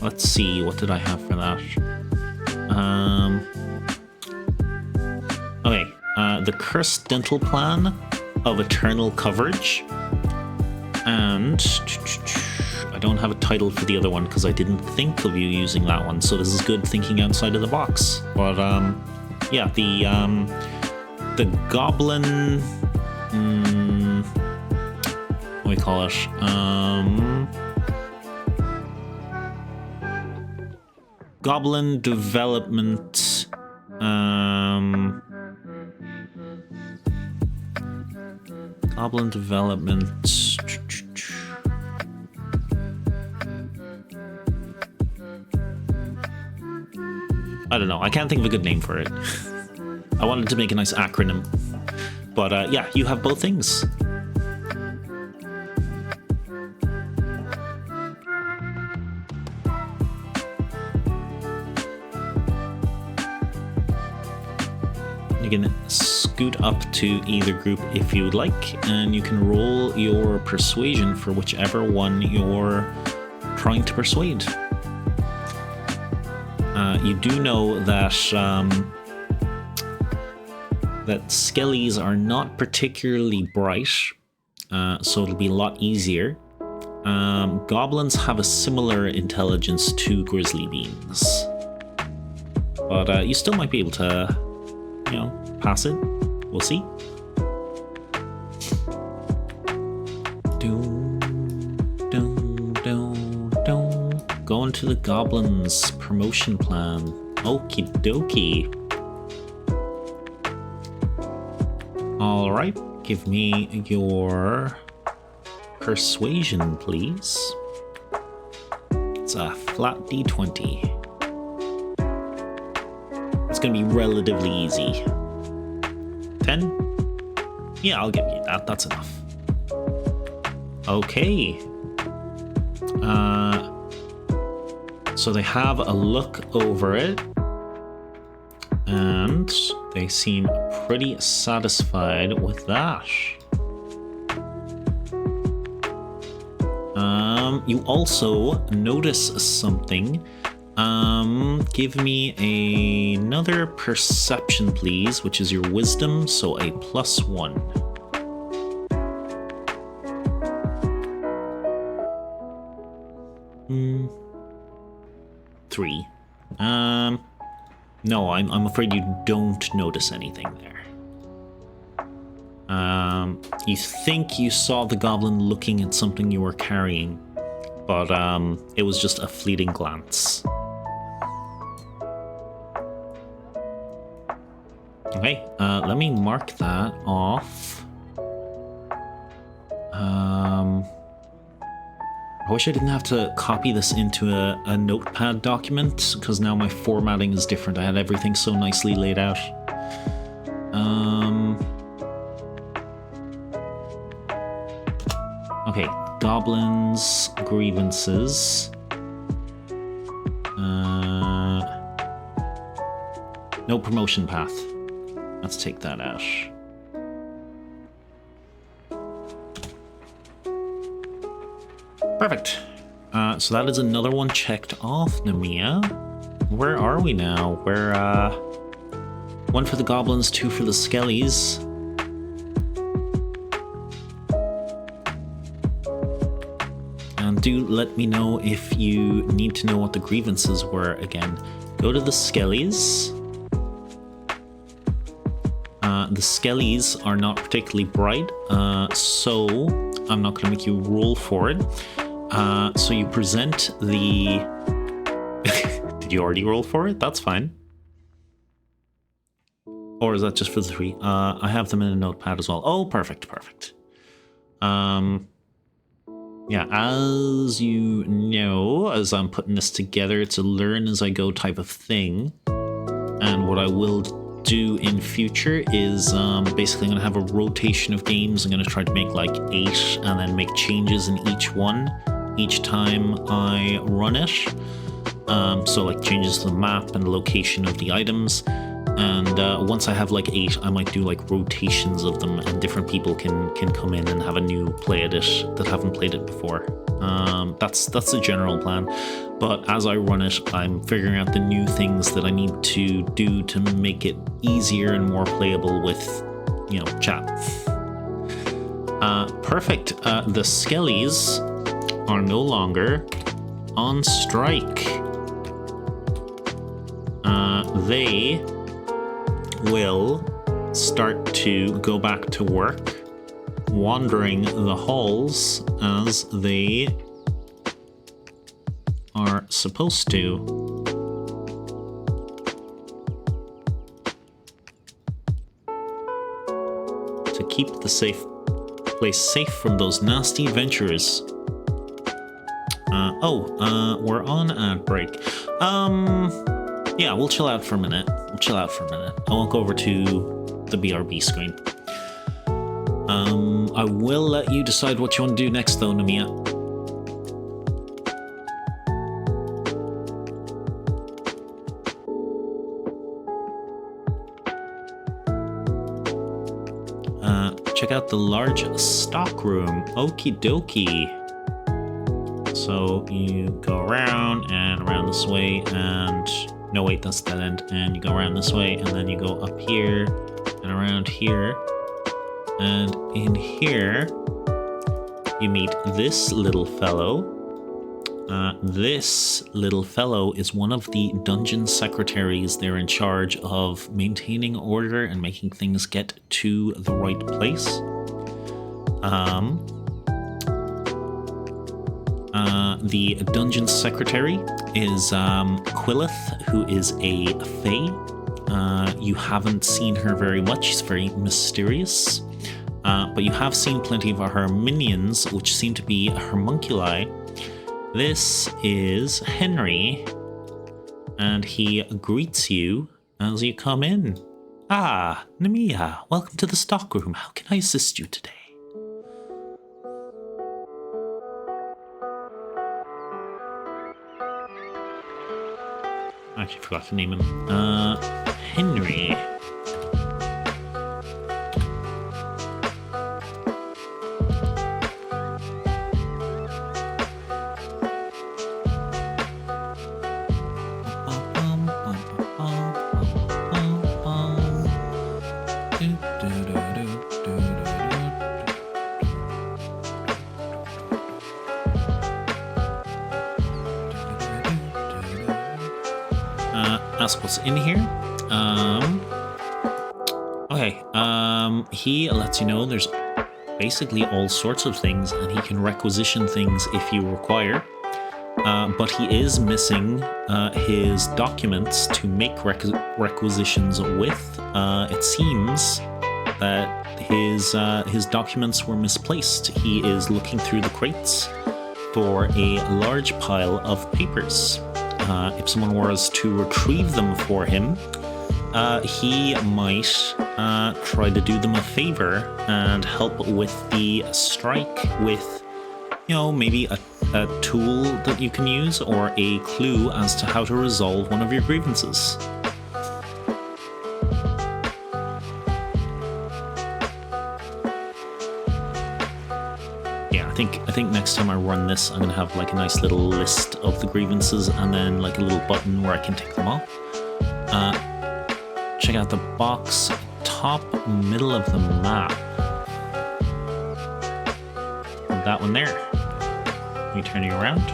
Let's see, what did I have for that? Okay, the Cursed Dental Plan of Eternal Coverage, and I don't have a title for the other one because I didn't think of you using that one, so this is good thinking outside of the box. But yeah, the Goblin, what do we call it? Goblin Development, I don't know. I can't think of a good name for it. I wanted to make a nice acronym. But yeah, you have both things. You can scoot up to either group if you would like, and you can roll your persuasion for whichever one you're trying to persuade. You do know that that skellies are not particularly bright, so it'll be a lot easier. Goblins have a similar intelligence to grizzly beans, but you still might be able to, you know, pass it. We'll see. Going to the goblins promotion plan. Okie dokie. All right, give me your persuasion, please. It's a flat d20. It's gonna be relatively easy. 10? Yeah, I'll give you that. That's enough. Okay. So they have a look over it, and they seem pretty satisfied with that. You also notice something. Give me another perception, please, which is your wisdom, so a +1. 3. No, I'm afraid you don't notice anything there. You think you saw the goblin looking at something you were carrying, but it was just a fleeting glance. Okay, let me mark that off. I wish I didn't have to copy this into a notepad document, because now my formatting is different. I had everything so nicely laid out. Okay, goblins, grievances. No promotion path. Let's take that out. Perfect. So that is another one checked off, Nemia. Where are we now? We're 1 for the goblins, 2 for the skellies. And do let me know if you need to know what the grievances were again. Go to the skellies. The skellies are not particularly bright, so I'm not going to make you roll for it. So you present the... Did you already roll for it? That's fine. Or is that just for the 3? I have them in a notepad as well. Oh, perfect. Yeah, as you know, as I'm putting this together, it's a learn as I go type of thing. And what I will do in future is basically I'm going to have a rotation of games. I'm going to try to make like 8 and then make changes in each one each time I run it. So like changes to the map and the location of the items. And once I have like 8, I might do like rotations of them, and different people can come in and have a new play at it that haven't played it before. That's the general plan. But as I run it, I'm figuring out the new things that I need to do to make it easier and more playable with, you know, chat. Perfect. The skellies are no longer on strike. They will start to go back to work, wandering the halls as they are supposed to. To keep the place safe from those nasty adventurers. We're on ad break. Yeah, we'll chill out for a minute. I won't go over to the BRB screen. I will let you decide what you want to do next, though, Namiya. Check out the large stock room. Okie dokie. So you go around and around this way, and no, wait, that's dead end. And you go around this way, and then you go up here and around here. And in here, you meet this little fellow. This little fellow is one of the dungeon secretaries. They're in charge of maintaining order and making things get to the right place. The dungeon secretary is Quillith, who is a fae. You haven't seen her very much. She's very mysterious. But you have seen plenty of her minions, which seem to be homunculi. This is Henry, and he greets you as you come in. Ah, Namiya, welcome to the stockroom. How can I assist you today? I actually forgot to name him. Henry. Ask what's in here. Okay. He lets you know there's basically all sorts of things, and he can requisition things if you require. But he is missing his documents to make requisitions with. It seems that his documents were misplaced. He is looking through the crates for a large pile of papers. If someone was to retrieve them for him, he might try to do them a favor and help with the strike with, you know, maybe a tool that you can use or a clue as to how to resolve one of your grievances. I think next time I run this, I'm gonna have like a nice little list of the grievances and then like a little button where I can tick them off. Check out the box top middle of the map. That one there. Let me turn you around.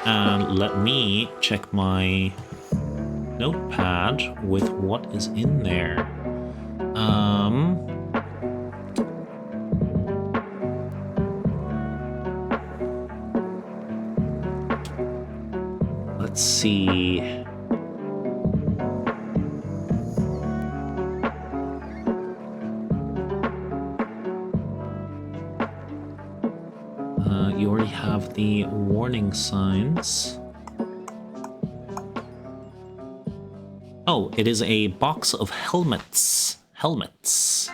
And let me check my notepad with what is in there. Let's see. You already have the warning signs. Oh, it is a box of helmets. Helmets.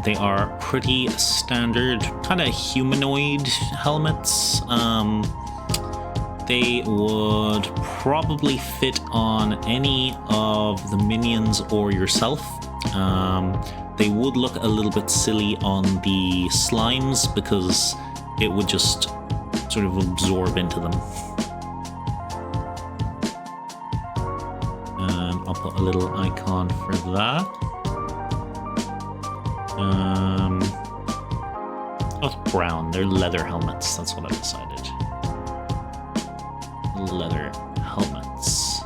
They are pretty standard, kind of humanoid helmets. They would probably fit on any of the minions or yourself. They would look a little bit silly on the slimes because it would just sort of absorb into them. And I'll put a little icon for that. Oh, it's brown. They're leather helmets. That's what I decided. Leather helmets.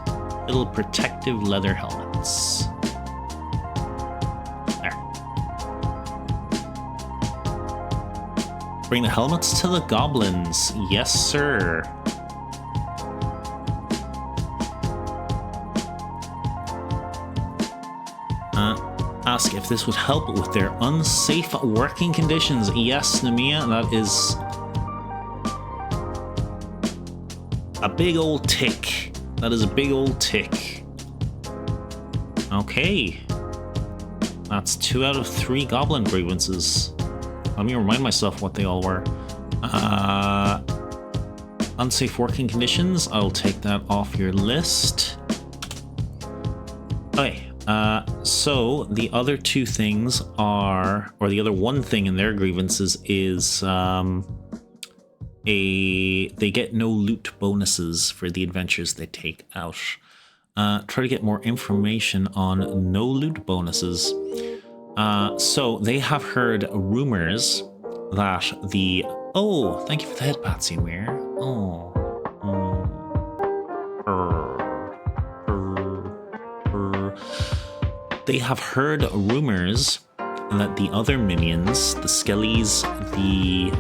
Little protective leather helmets. There. Bring the helmets to the goblins. Yes, sir. Ask if this would help with their unsafe working conditions. Yes, Namiya, that is A big old tick. That is a big old tick. Okay. That's 2 out of 3 goblin grievances. Let me remind myself what they all were. Unsafe working conditions. I'll take that off your list. Okay. So the other 2 things are, or the other 1 thing in their grievances is they get no loot bonuses for the adventures they take out. Try to get more information on no loot bonuses. So they have heard rumors that the... Oh, thank you for the head, Patsy Weir. Oh. They have heard rumors that the other minions, the Skellies, the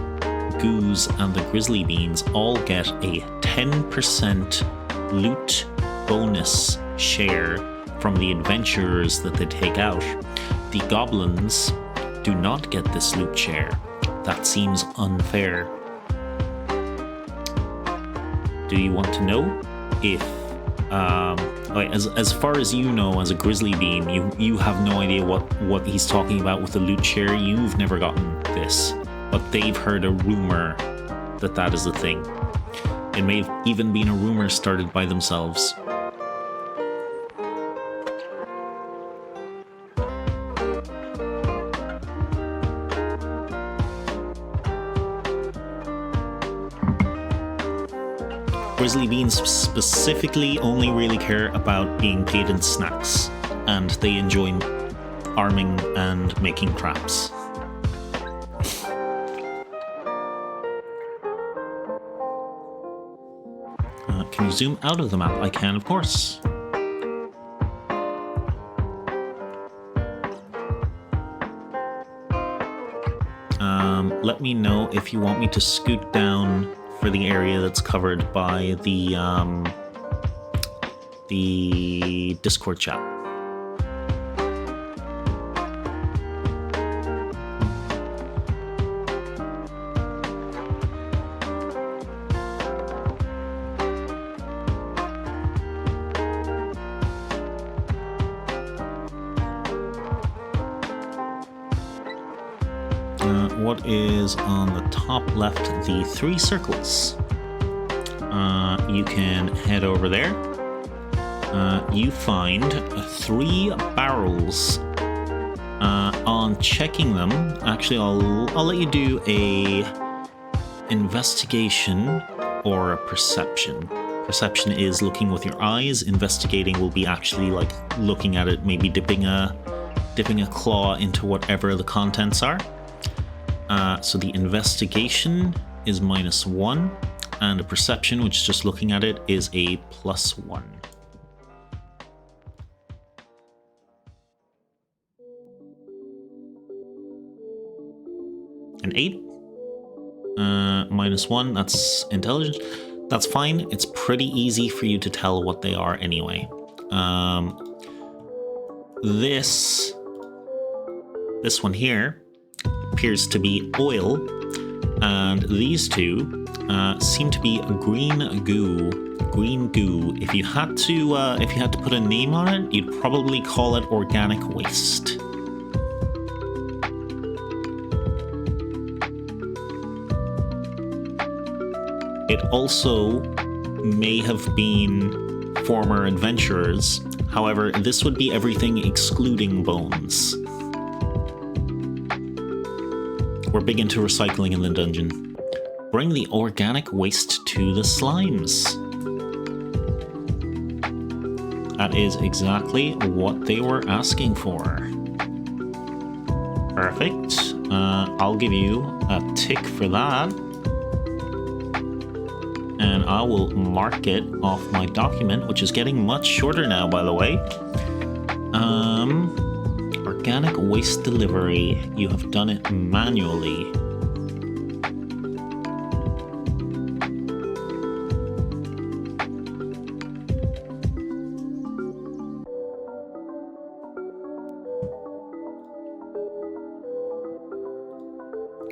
Goos, and the Grizzly Beans all get a 10% loot bonus share from the adventurers that they take out. The goblins do not get this loot share. That seems unfair. Do you want to know if, as far as you know, as a Grizzly Bean, you have no idea what he's talking about with the loot share. You've never gotten this, but they've heard a rumor that is a thing. It may have even been a rumor started by themselves. Grizzly Beans specifically only really care about being paid in snacks, and they enjoy arming and making traps. Can you zoom out of the map? I can, of course. Let me know if you want me to scoot down for the area that's covered by the Discord chat. What is on the top left? The 3 circles. You can head over there. You find 3 barrels. On checking them, actually, I'll let you do a investigation or a perception. Perception is looking with your eyes. Investigating will be actually like looking at it, maybe dipping a claw into whatever the contents are. So the investigation is -1, and a perception, which is just looking at it, is a +1. An 8. -1, that's intelligence. That's fine. It's pretty easy for you to tell what they are anyway. This one here appears to be oil, and these 2 seem to be green goo. Green goo. If you had to put a name on it, you'd probably call it organic waste. It also may have been former adventurers. However, this would be everything excluding bones. We're big into recycling in the dungeon. Bring the organic waste to the slimes. That is exactly what they were asking for. Perfect. I'll give you a tick for that. And I will mark it off my document, which is getting much shorter now, by the way. Organic waste delivery. You have done it manually.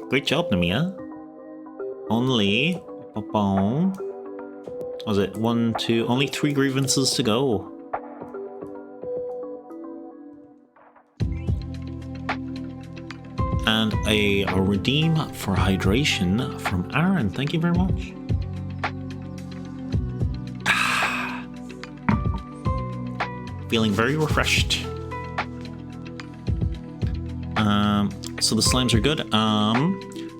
Great job, Namia. Only Was it 1, 2, only 3 grievances to go. And a redeem for hydration from Aaron. Thank you very much. Feeling very refreshed. So the slimes are good.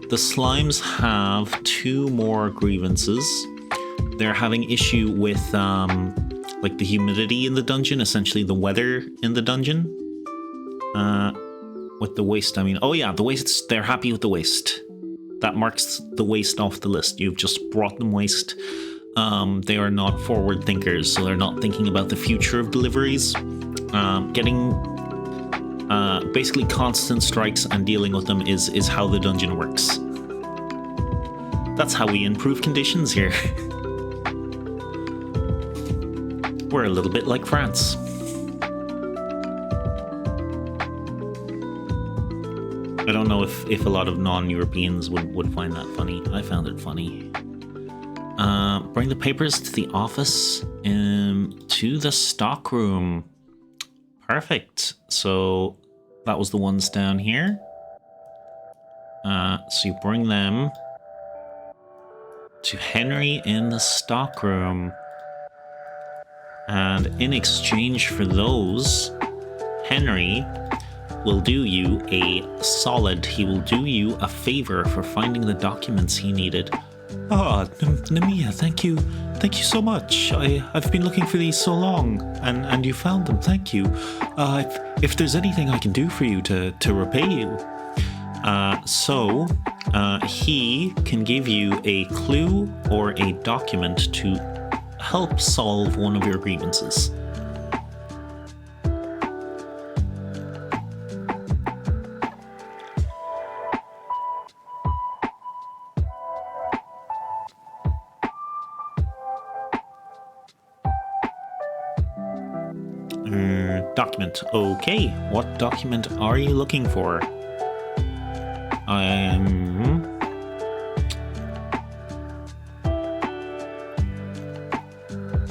The slimes have 2 more grievances. They're having issue with like the humidity in the dungeon, essentially the weather in the dungeon. With the waste, I mean, oh yeah, the waste, they're happy with the waste. That marks the waste off the list. You've just brought them waste. They are not forward thinkers, so they're not thinking about the future of deliveries. Getting basically constant strikes and dealing with them is how the dungeon works. That's how we improve conditions here. We're a little bit like France. I don't know if a lot of non-Europeans would find that funny. I found it funny. Bring the papers to the office, to the stockroom. Perfect. So that was the ones down here. So you bring them to Henry in the stockroom. And in exchange for those, Henry will do you a solid. He will do you a favor for finding the documents he needed. Ah, Namiya, thank you. Thank you so much. I've been looking for these so long, and you found them. Thank you. If there's anything I can do for you to repay you. He can give you a clue or a document to help solve one of your grievances. Document. Okay, what document are you looking for?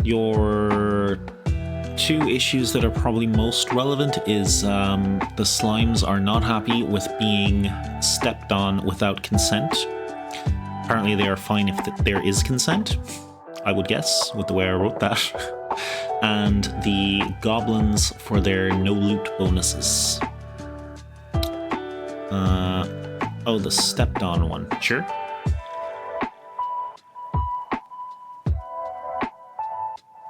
Your 2 issues that are probably most relevant is the slimes are not happy with being stepped on without consent. Apparently they are fine if there is consent, I would guess, with the way I wrote that. And the goblins for their no loot bonuses. Oh, the stepped on one. Sure.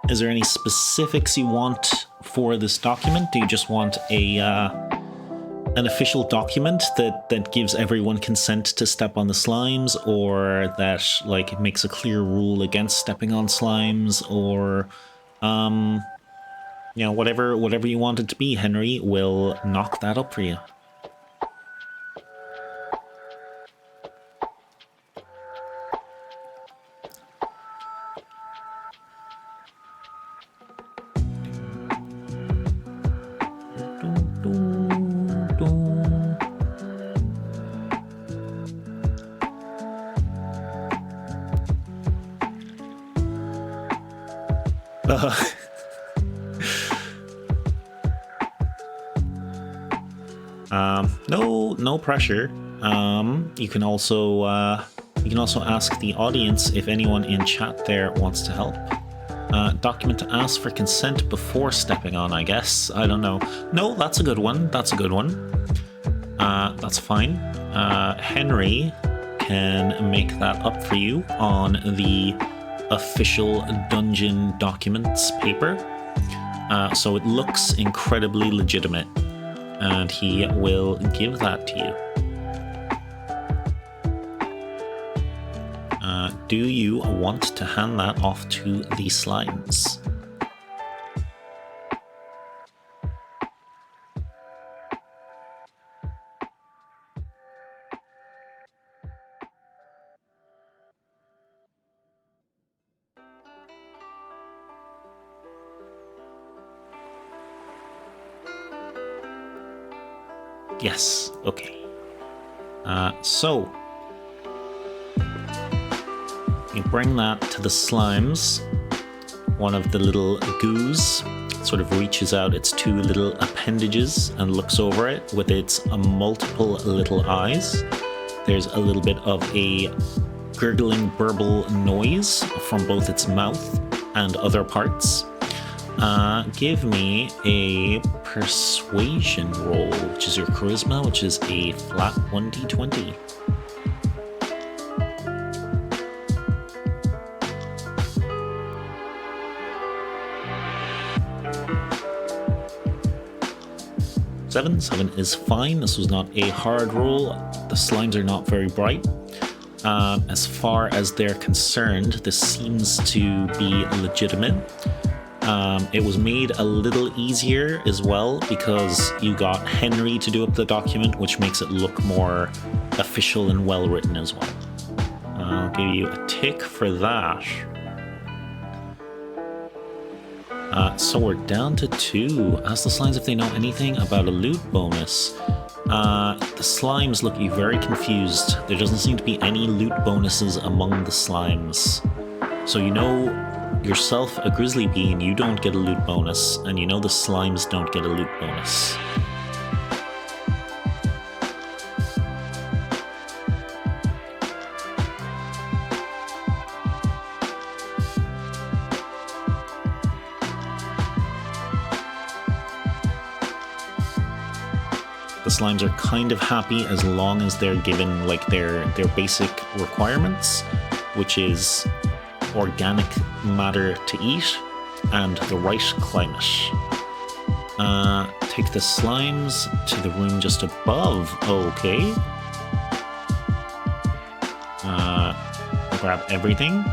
Is there any specifics you want for this document? Do you just want an official document that gives everyone consent to step on the slimes, or that like makes a clear rule against stepping on slimes, or you know, whatever you want it to be? Henry will knock that up for you. No pressure. You can also ask the audience if anyone in chat there wants to help. Document to ask for consent before stepping on, I guess. I don't know. No, that's a good one. That's a good one. That's fine. Henry can make that up for you on the official dungeon documents paper. So it looks incredibly legitimate, and he will give that to you. Do you want to hand that off to the slimes? Yes, okay. So you bring that to the slimes. one of the little goos sort of reaches out its two little appendages and looks over it with its multiple little eyes. There's a little bit of a gurgling burble noise from both its mouth and other parts. Give me a persuasion roll, which is your charisma, which is a flat 1d20. Seven is fine. This was not a hard roll. The slimes are not very bright. As far as they're concerned, this seems to be legitimate. It was made a little easier as well because you got Henry to do up the document, which makes it look more official and well written as well. I'll give you a tick for that. So we're down to 2. Ask the slimes if they know anything about a loot bonus. The slimes look very confused. There doesn't seem to be any loot bonuses among the slimes. So you know yourself, a grizzly bean, you don't get a loot bonus, and you know the slimes don't get a loot bonus. The slimes are kind of happy as long as they're given like their basic requirements, which is organic matter to eat and the right climate. Take the slimes to the room just above. Okay. Grab everything.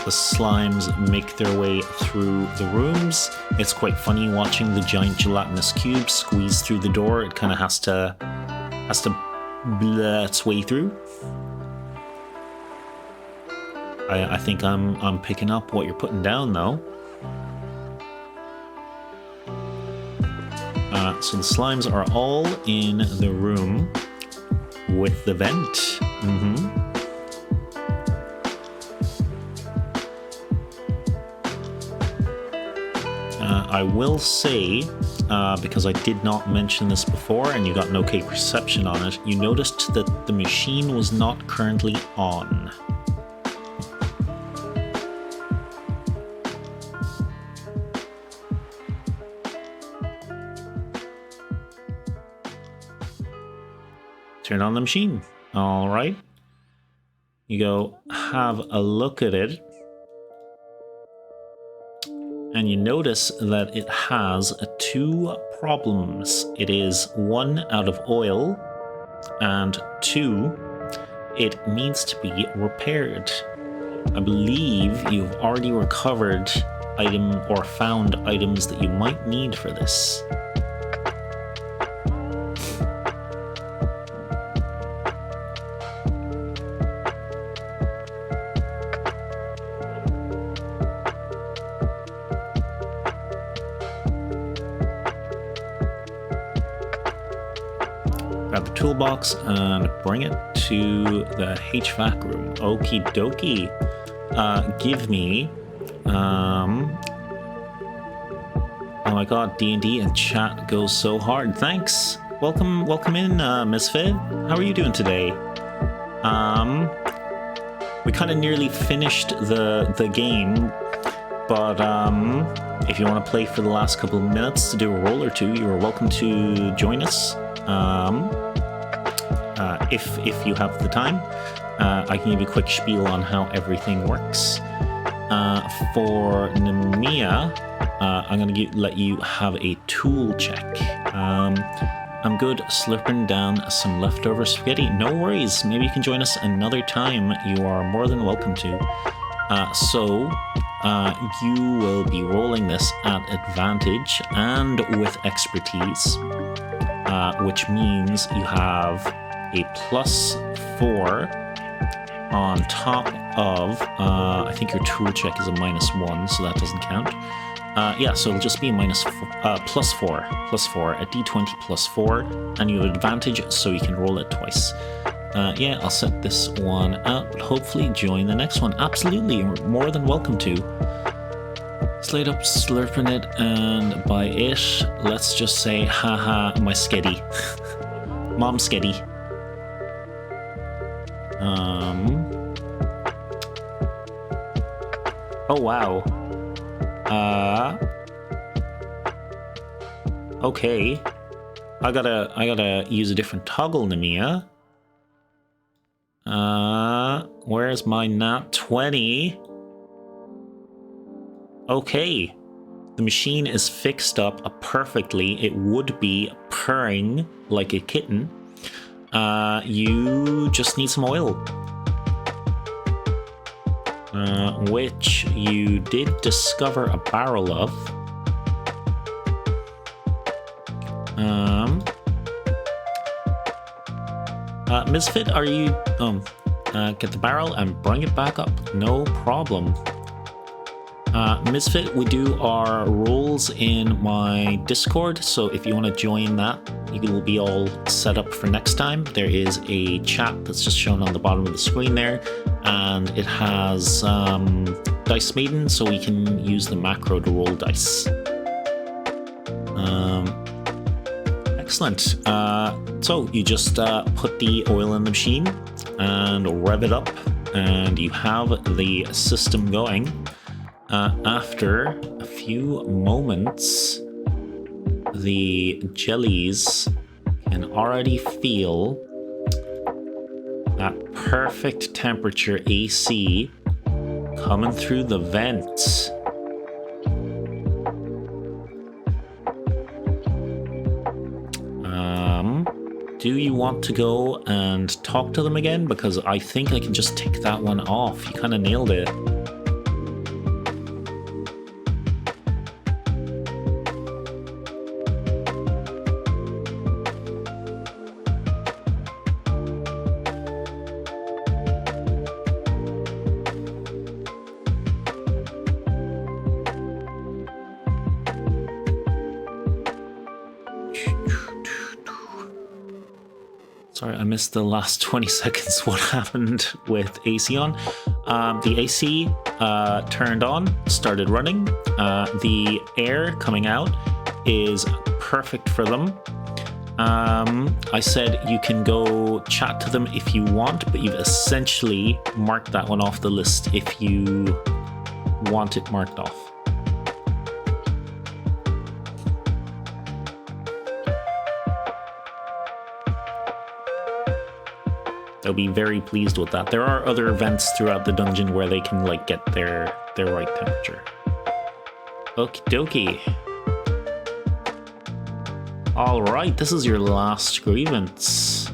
The slimes make their way through the rooms. It's quite funny watching the giant gelatinous cube squeeze through the door. It kind of has to blah its way through. I think I'm picking up what you're putting down though. So the slimes are all in the room with the vent. I will say, because I did not mention this before and you got an okay perception on it, you noticed that the machine was not currently on. Turn on the machine. All right. You go have a look at it. And you notice that it has 2 problems. It is 1 out of oil, and 2, it needs to be repaired. I believe you've already recovered found items that you might need for this. Grab the toolbox and bring it to the HVAC room. Okie dokie. Give me... Oh my god, D&D and chat goes so hard. Thanks. Welcome in, Misfit. How are you doing today? We kind of nearly finished the game, but if you want to play for the last couple of minutes to do a roll or two, you are welcome to join us. If you have the time, I can give you a quick spiel on how everything works. For Nemia, I'm going to let you have a tool check. I'm good slurping down some leftover spaghetti. No worries. Maybe you can join us another time. You are more than welcome to. So you will be rolling this at advantage and with expertise, which means you have a +4 on top of, I think your tool check is a -1, so that doesn't count. Yeah, so it'll just be a +4, a d20 +4, and you have advantage, so you can roll it twice. Yeah, I'll set this one out, but hopefully join the next one. Absolutely, you're more than welcome to. Slate up slurping it, and by it, let's just say, haha, my sketty. Mom sketty. Oh wow. Okay. I gotta use a different toggle, Nemia. Where's my nat 20? Okay. The machine is fixed up perfectly. It would be purring like a kitten. You just need some oil. Which you did discover a barrel of. Misfit, are you... get the barrel and bring it back up. No problem. Misfit, we do our roles in my Discord, so if you want to join that, you will be all set up for next time. There is a chat that's just shown on the bottom of the screen there, and it has Dice Maiden, so we can use the macro to roll dice. Excellent. So you just put the oil in the machine and rev it up, and you have the system going. After a few moments, the jellies can already feel that perfect temperature AC coming through the vents. Do you want to go and talk to them again? Because I think I can just tick that one off. You kind of nailed it. Sorry, I missed the last 20 seconds. What happened with AC on? The AC turned on, started running. The air coming out is perfect for them. I said you can go chat to them if you want, but you've essentially marked that one off the list if you want it marked off. They'll be very pleased with that. There are other events throughout the dungeon where they can like get their right temperature. Okie dokie. All right, this is your last grievance.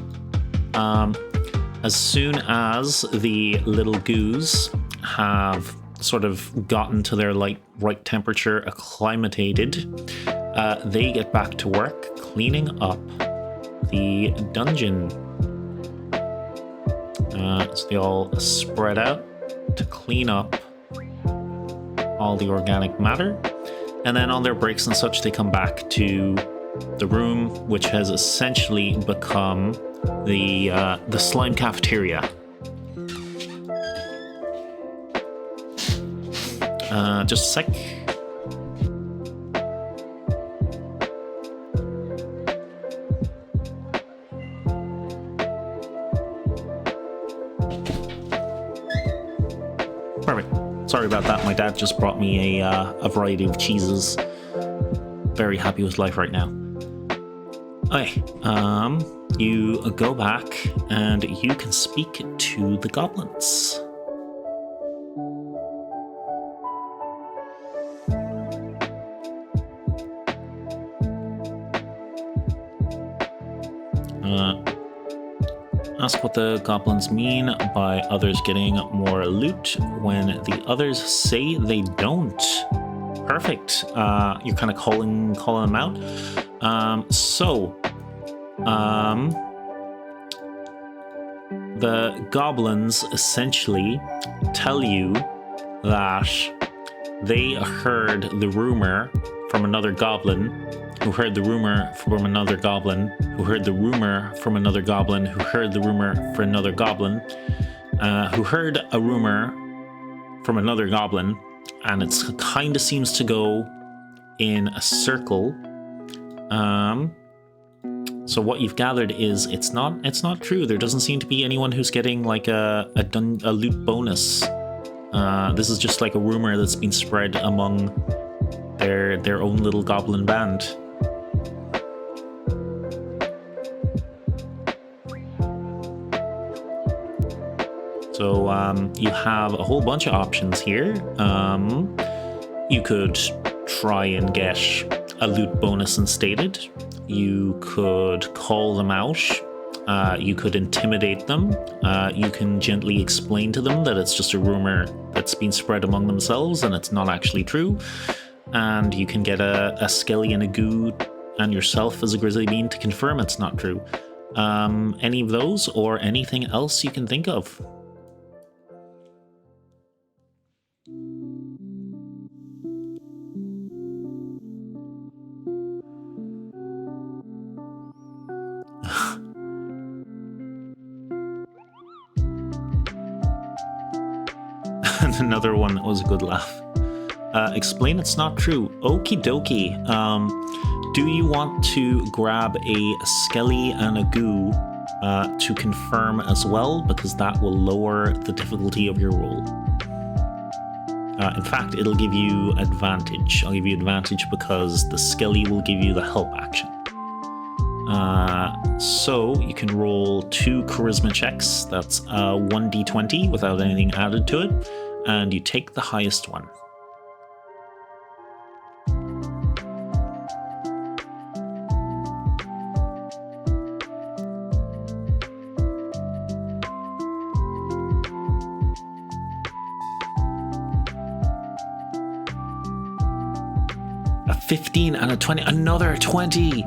As soon as the little goos have sort of gotten to their right temperature, acclimated, they get back to work cleaning up the dungeon. So they all spread out to clean up all the organic matter. And then on their breaks and such, they come back to the room, which has essentially become the slime cafeteria. Just a sec. Perfect. Sorry about that. My dad just brought me a variety of cheeses. Very happy with life right now. Okay, you go back and you can speak to the goblins. Ask what the goblins mean by others getting more loot when the others say they don't. Perfect. You're kind of calling them out. The goblins essentially tell you that they heard the rumor from another goblin who heard the rumor from another goblin, who heard the rumor from another goblin, who heard the rumor from another goblin, who heard a rumor from another goblin, and it kind of seems to go in a circle. So what you've gathered is it's not true. There doesn't seem to be anyone who's getting like a loot bonus. This is just like a rumor that's been spread among their own little goblin band. So you have a whole bunch of options here. You could try and get a loot bonus instated. You could call them out. You could intimidate them. You can gently explain to them that it's just a rumor that's been spread among themselves and it's not actually true. And you can get a Skelly and a Goo and yourself as a Grizzly Bean to confirm it's not true. Any of those or anything else you can think of? Another one that was a good laugh. Explain it's not true. Okie dokie. Do you want to grab a Skelly and a Goo to confirm as well? Because that will lower the difficulty of your roll. In fact, it'll give you advantage. I'll give you advantage because the Skelly will give you the help action. So you can roll 2 charisma checks. That's 1d20 without anything added to it. And you take the highest one. A 15 and a 20. Another 20.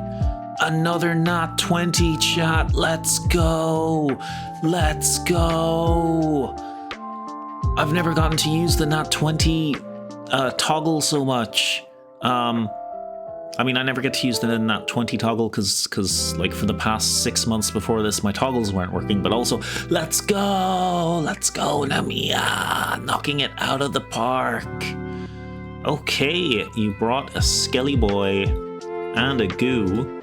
Another nat 20, chat. Let's go. Let's go. I've never gotten to use the nat 20 toggle so much. I mean, I never get to use the nat 20 toggle because like for the past 6 months before this, my toggles weren't working. But also, let's go, Namiya, knocking it out of the park. Okay, you brought a Skelly Boy and a Goo.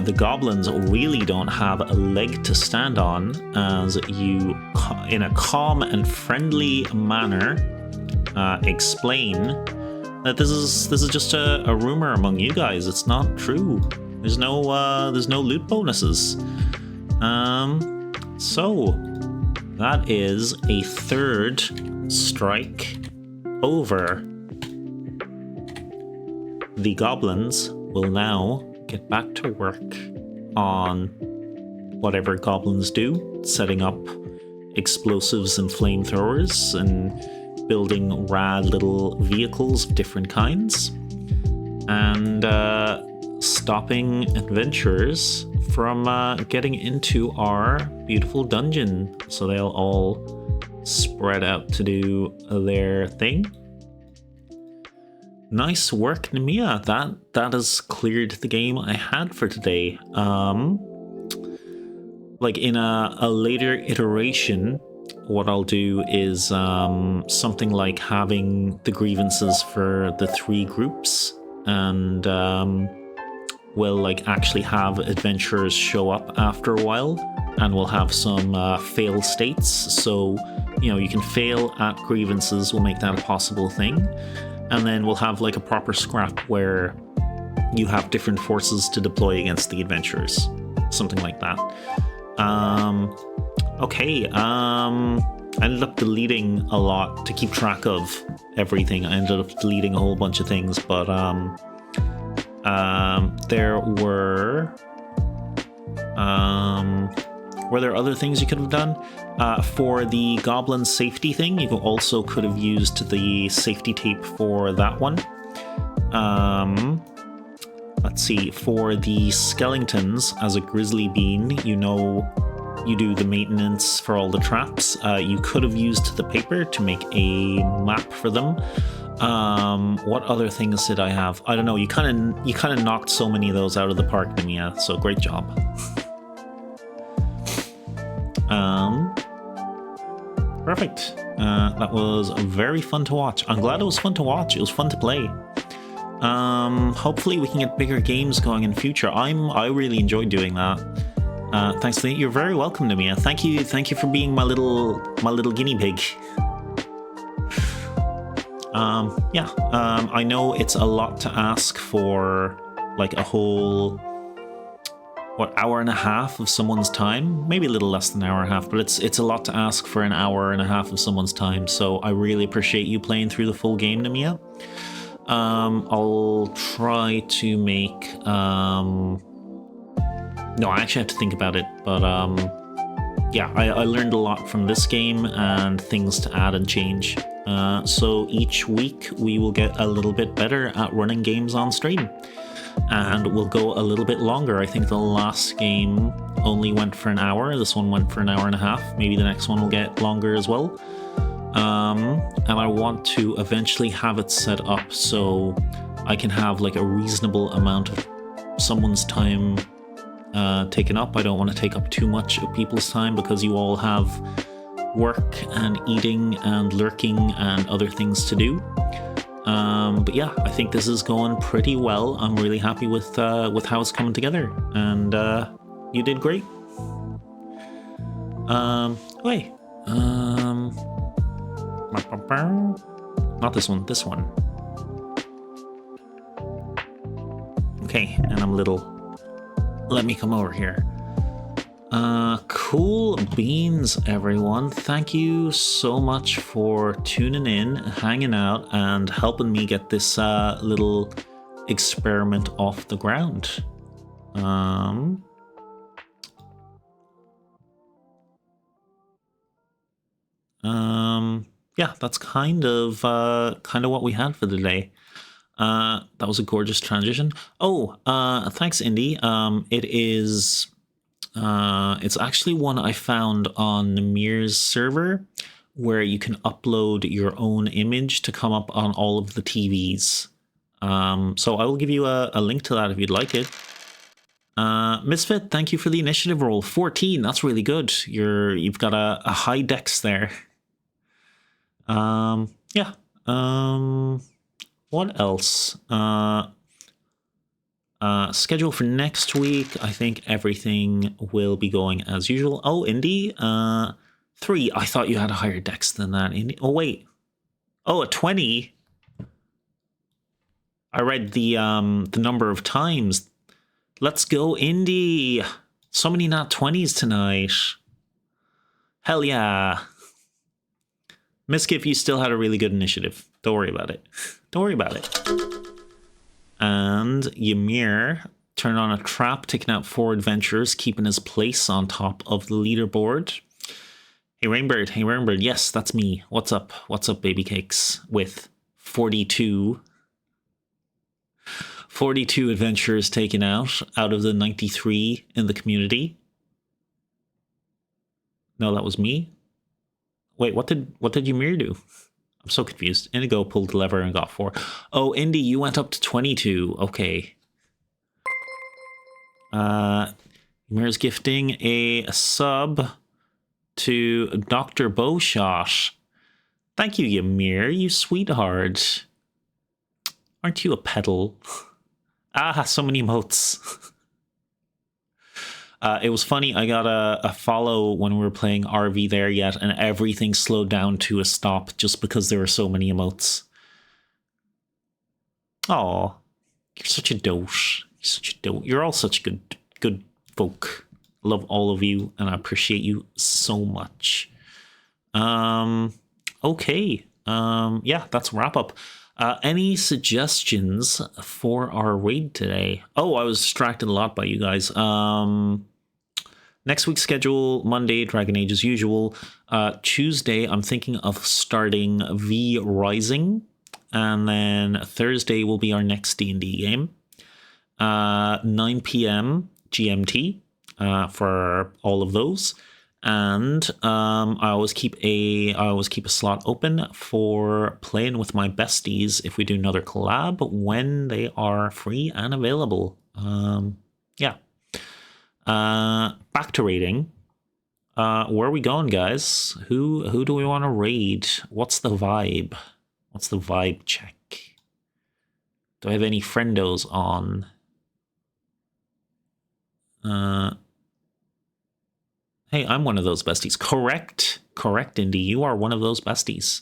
The goblins really don't have a leg to stand on as you, in a calm and friendly manner, explain that this is just a rumor among you guys. It's not true. There's no loot bonuses. So that is a 3rd strike over. The goblins will now get back to work on whatever goblins do, setting up explosives and flamethrowers and building rad little vehicles of different kinds and stopping adventurers from getting into our beautiful dungeon. So they'll all spread out to do their thing. Nice work, Namiya. That has cleared the game I had for today. Like in a later iteration, what I'll do is something like having the grievances for the 3 groups, and we'll like actually have adventurers show up after a while, and we'll have some fail states. So you can fail at grievances. We'll make that a possible thing. And then we'll have like a proper scrap where you have different forces to deploy against the adventurers. Something like that. Okay. I ended up deleting a lot to keep track of everything. I ended up deleting a whole bunch of things, but there were there other things you could have done? For the goblin safety thing, you also could have used the safety tape for that one. Let's see, for the skeletons as a Grizzly Bean, you do the maintenance for all the traps. You could have used the paper to make a map for them. What other things did I have? I don't know. You kind of knocked so many of those out of the park, Nemia. So great job. Perfect. That was very fun to watch. I'm glad it was fun to watch. It was fun to play. Hopefully we can get bigger games going in the future. I really enjoyed doing that. Thanks, Lee. You're very welcome, Nemia. Thank you for being my little guinea pig. I know it's a lot to ask for, like, a whole, hour and a half of someone's time? Maybe a little less than an hour and a half, but it's a lot to ask for an hour and a half of someone's time, so I really appreciate you playing through the full game, Nemia. I'll try to make, no, I actually have to think about it, but, yeah, I learned a lot from this game and things to add and change. So each week we will get a little bit better at running games on stream, and we'll go a little bit longer. I think the last game only went for an hour. This one went for an hour and a half. Maybe the next one will get longer as well. And I want to eventually have it set up so I can have like a reasonable amount of someone's time taken up. I don't want to take up too much of people's time because you all have work and eating and lurking and other things to do. But yeah, I think this is going pretty well. I'm really happy with how it's coming together, and you did great. Wait, not this one. This one. Okay, and I'm little. Let me come over here. Cool beans, everyone. Thank you so much for tuning in, hanging out, and helping me get this little experiment off the ground. Yeah, that's kind of what we had for the day. That was a gorgeous transition. Oh, thanks, Indy. It is. It's actually one I found on Namir's server, where you can upload your own image to come up on all of the TVs. So I will give you a link to that if you'd like it. Misfit, thank you for the initiative roll. 14, that's really good. You've got a high dex there. Yeah. What else? Schedule for next week. I think everything will be going as usual. Oh, Indy, 3. I thought you had a higher dex than that, Indy. Oh, wait. Oh, a 20. I read the number of times. Let's go, Indy. So many nat 20s tonight. Hell yeah. Miskiff, you still had a really good initiative. Don't worry about it. Don't worry about it. And Ymir turned on a trap, taking out 4 adventurers, keeping his place on top of the leaderboard. Hey Rainbird, yes, that's me. What's up? What's up, baby cakes? With 42 adventurers taken out of the 93 in the community. No, that was me. Wait, what did Ymir do? I'm so confused. Indigo pulled the lever and got 4. Oh, Indy, you went up to 22. Okay. Ymir's gifting a sub to Dr. Bowshot. Thank you, Ymir, you sweetheart. Aren't you a pedal? So many emotes. It was funny, I got a follow when we were playing RV there yet, and everything slowed down to a stop just because there were so many emotes. Aw, you're such a dote. You're all such good folk. Love all of you, and I appreciate you so much. Okay. Yeah, that's a wrap up. Any suggestions for our raid today? Oh, I was distracted a lot by you guys. Next week's schedule, Monday, Dragon Age as usual. Tuesday, I'm thinking of starting V Rising. And then Thursday will be our next D&D game. 9 p.m. GMT for all of those. And I always keep a slot open for playing with my besties if we do another collab when they are free and available. Yeah. Back to raiding. Where are we going, guys? Who do we want to raid? What's the vibe? What's the vibe check? Do I have any friendos on? Hey, I'm one of those besties. Correct. Correct, Indy. You are one of those besties.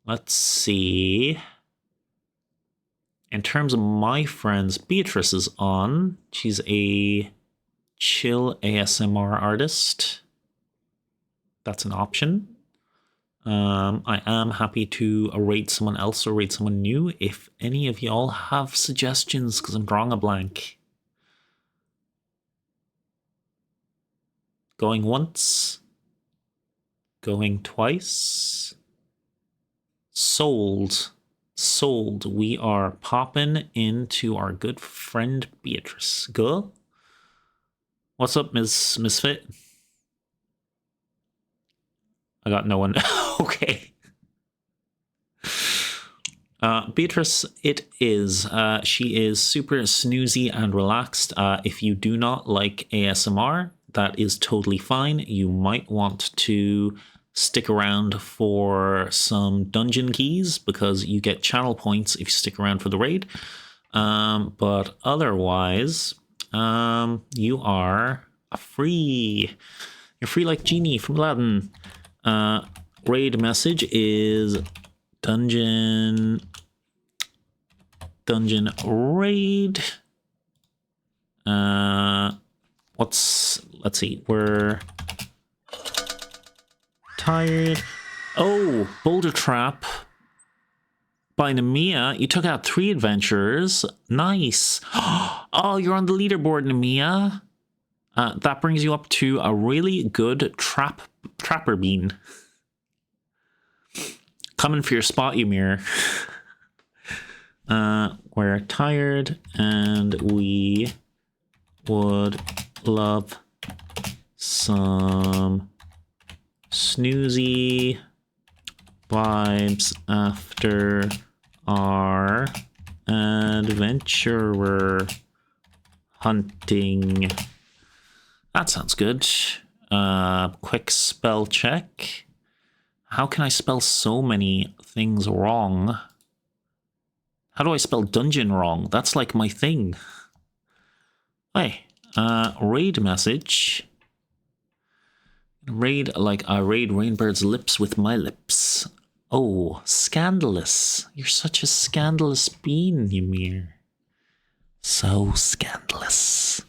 Let's see. In terms of my friends, Beatrice is on. She's a chill ASMR artist. That's an option. I am happy to raid someone else or raid someone new if any of y'all have suggestions, because I'm drawing a blank. Going once. Going twice. Sold. Sold. We are popping into our good friend Beatrice. Go. What's up, Ms. Misfit? I got no one. Okay. Beatrice, it is. She is super snoozy and relaxed. If you do not like ASMR, that is totally fine. You might want to stick around for some dungeon keys because you get channel points if you stick around for the raid. But otherwise, you are free. You're free like Genie from Aladdin. Raid message is dungeon raid. Let's see, we're tired. Oh, Boulder Trap by Namiya. You took out 3 adventurers. Nice. Oh, you're on the leaderboard, Namiya. That brings you up to a really good trapper bean. Coming for your spot, Ymir. We're tired and we would love some snoozy vibes after our adventurer hunting. That sounds good. Quick spell check. How can I spell so many things wrong? How do I spell dungeon wrong? That's like my thing. Hey, raid message. Raid like I raid Rainbird's lips with my lips. Oh, scandalous. You're such a scandalous bean, Ymir. So scandalous.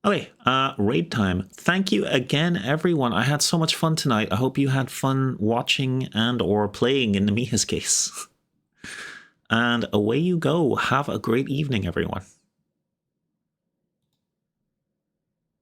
Okay, raid time. Thank you again, everyone. I had so much fun tonight. I hope you had fun watching and or playing in Namiya's case. And away you go. Have a great evening, everyone.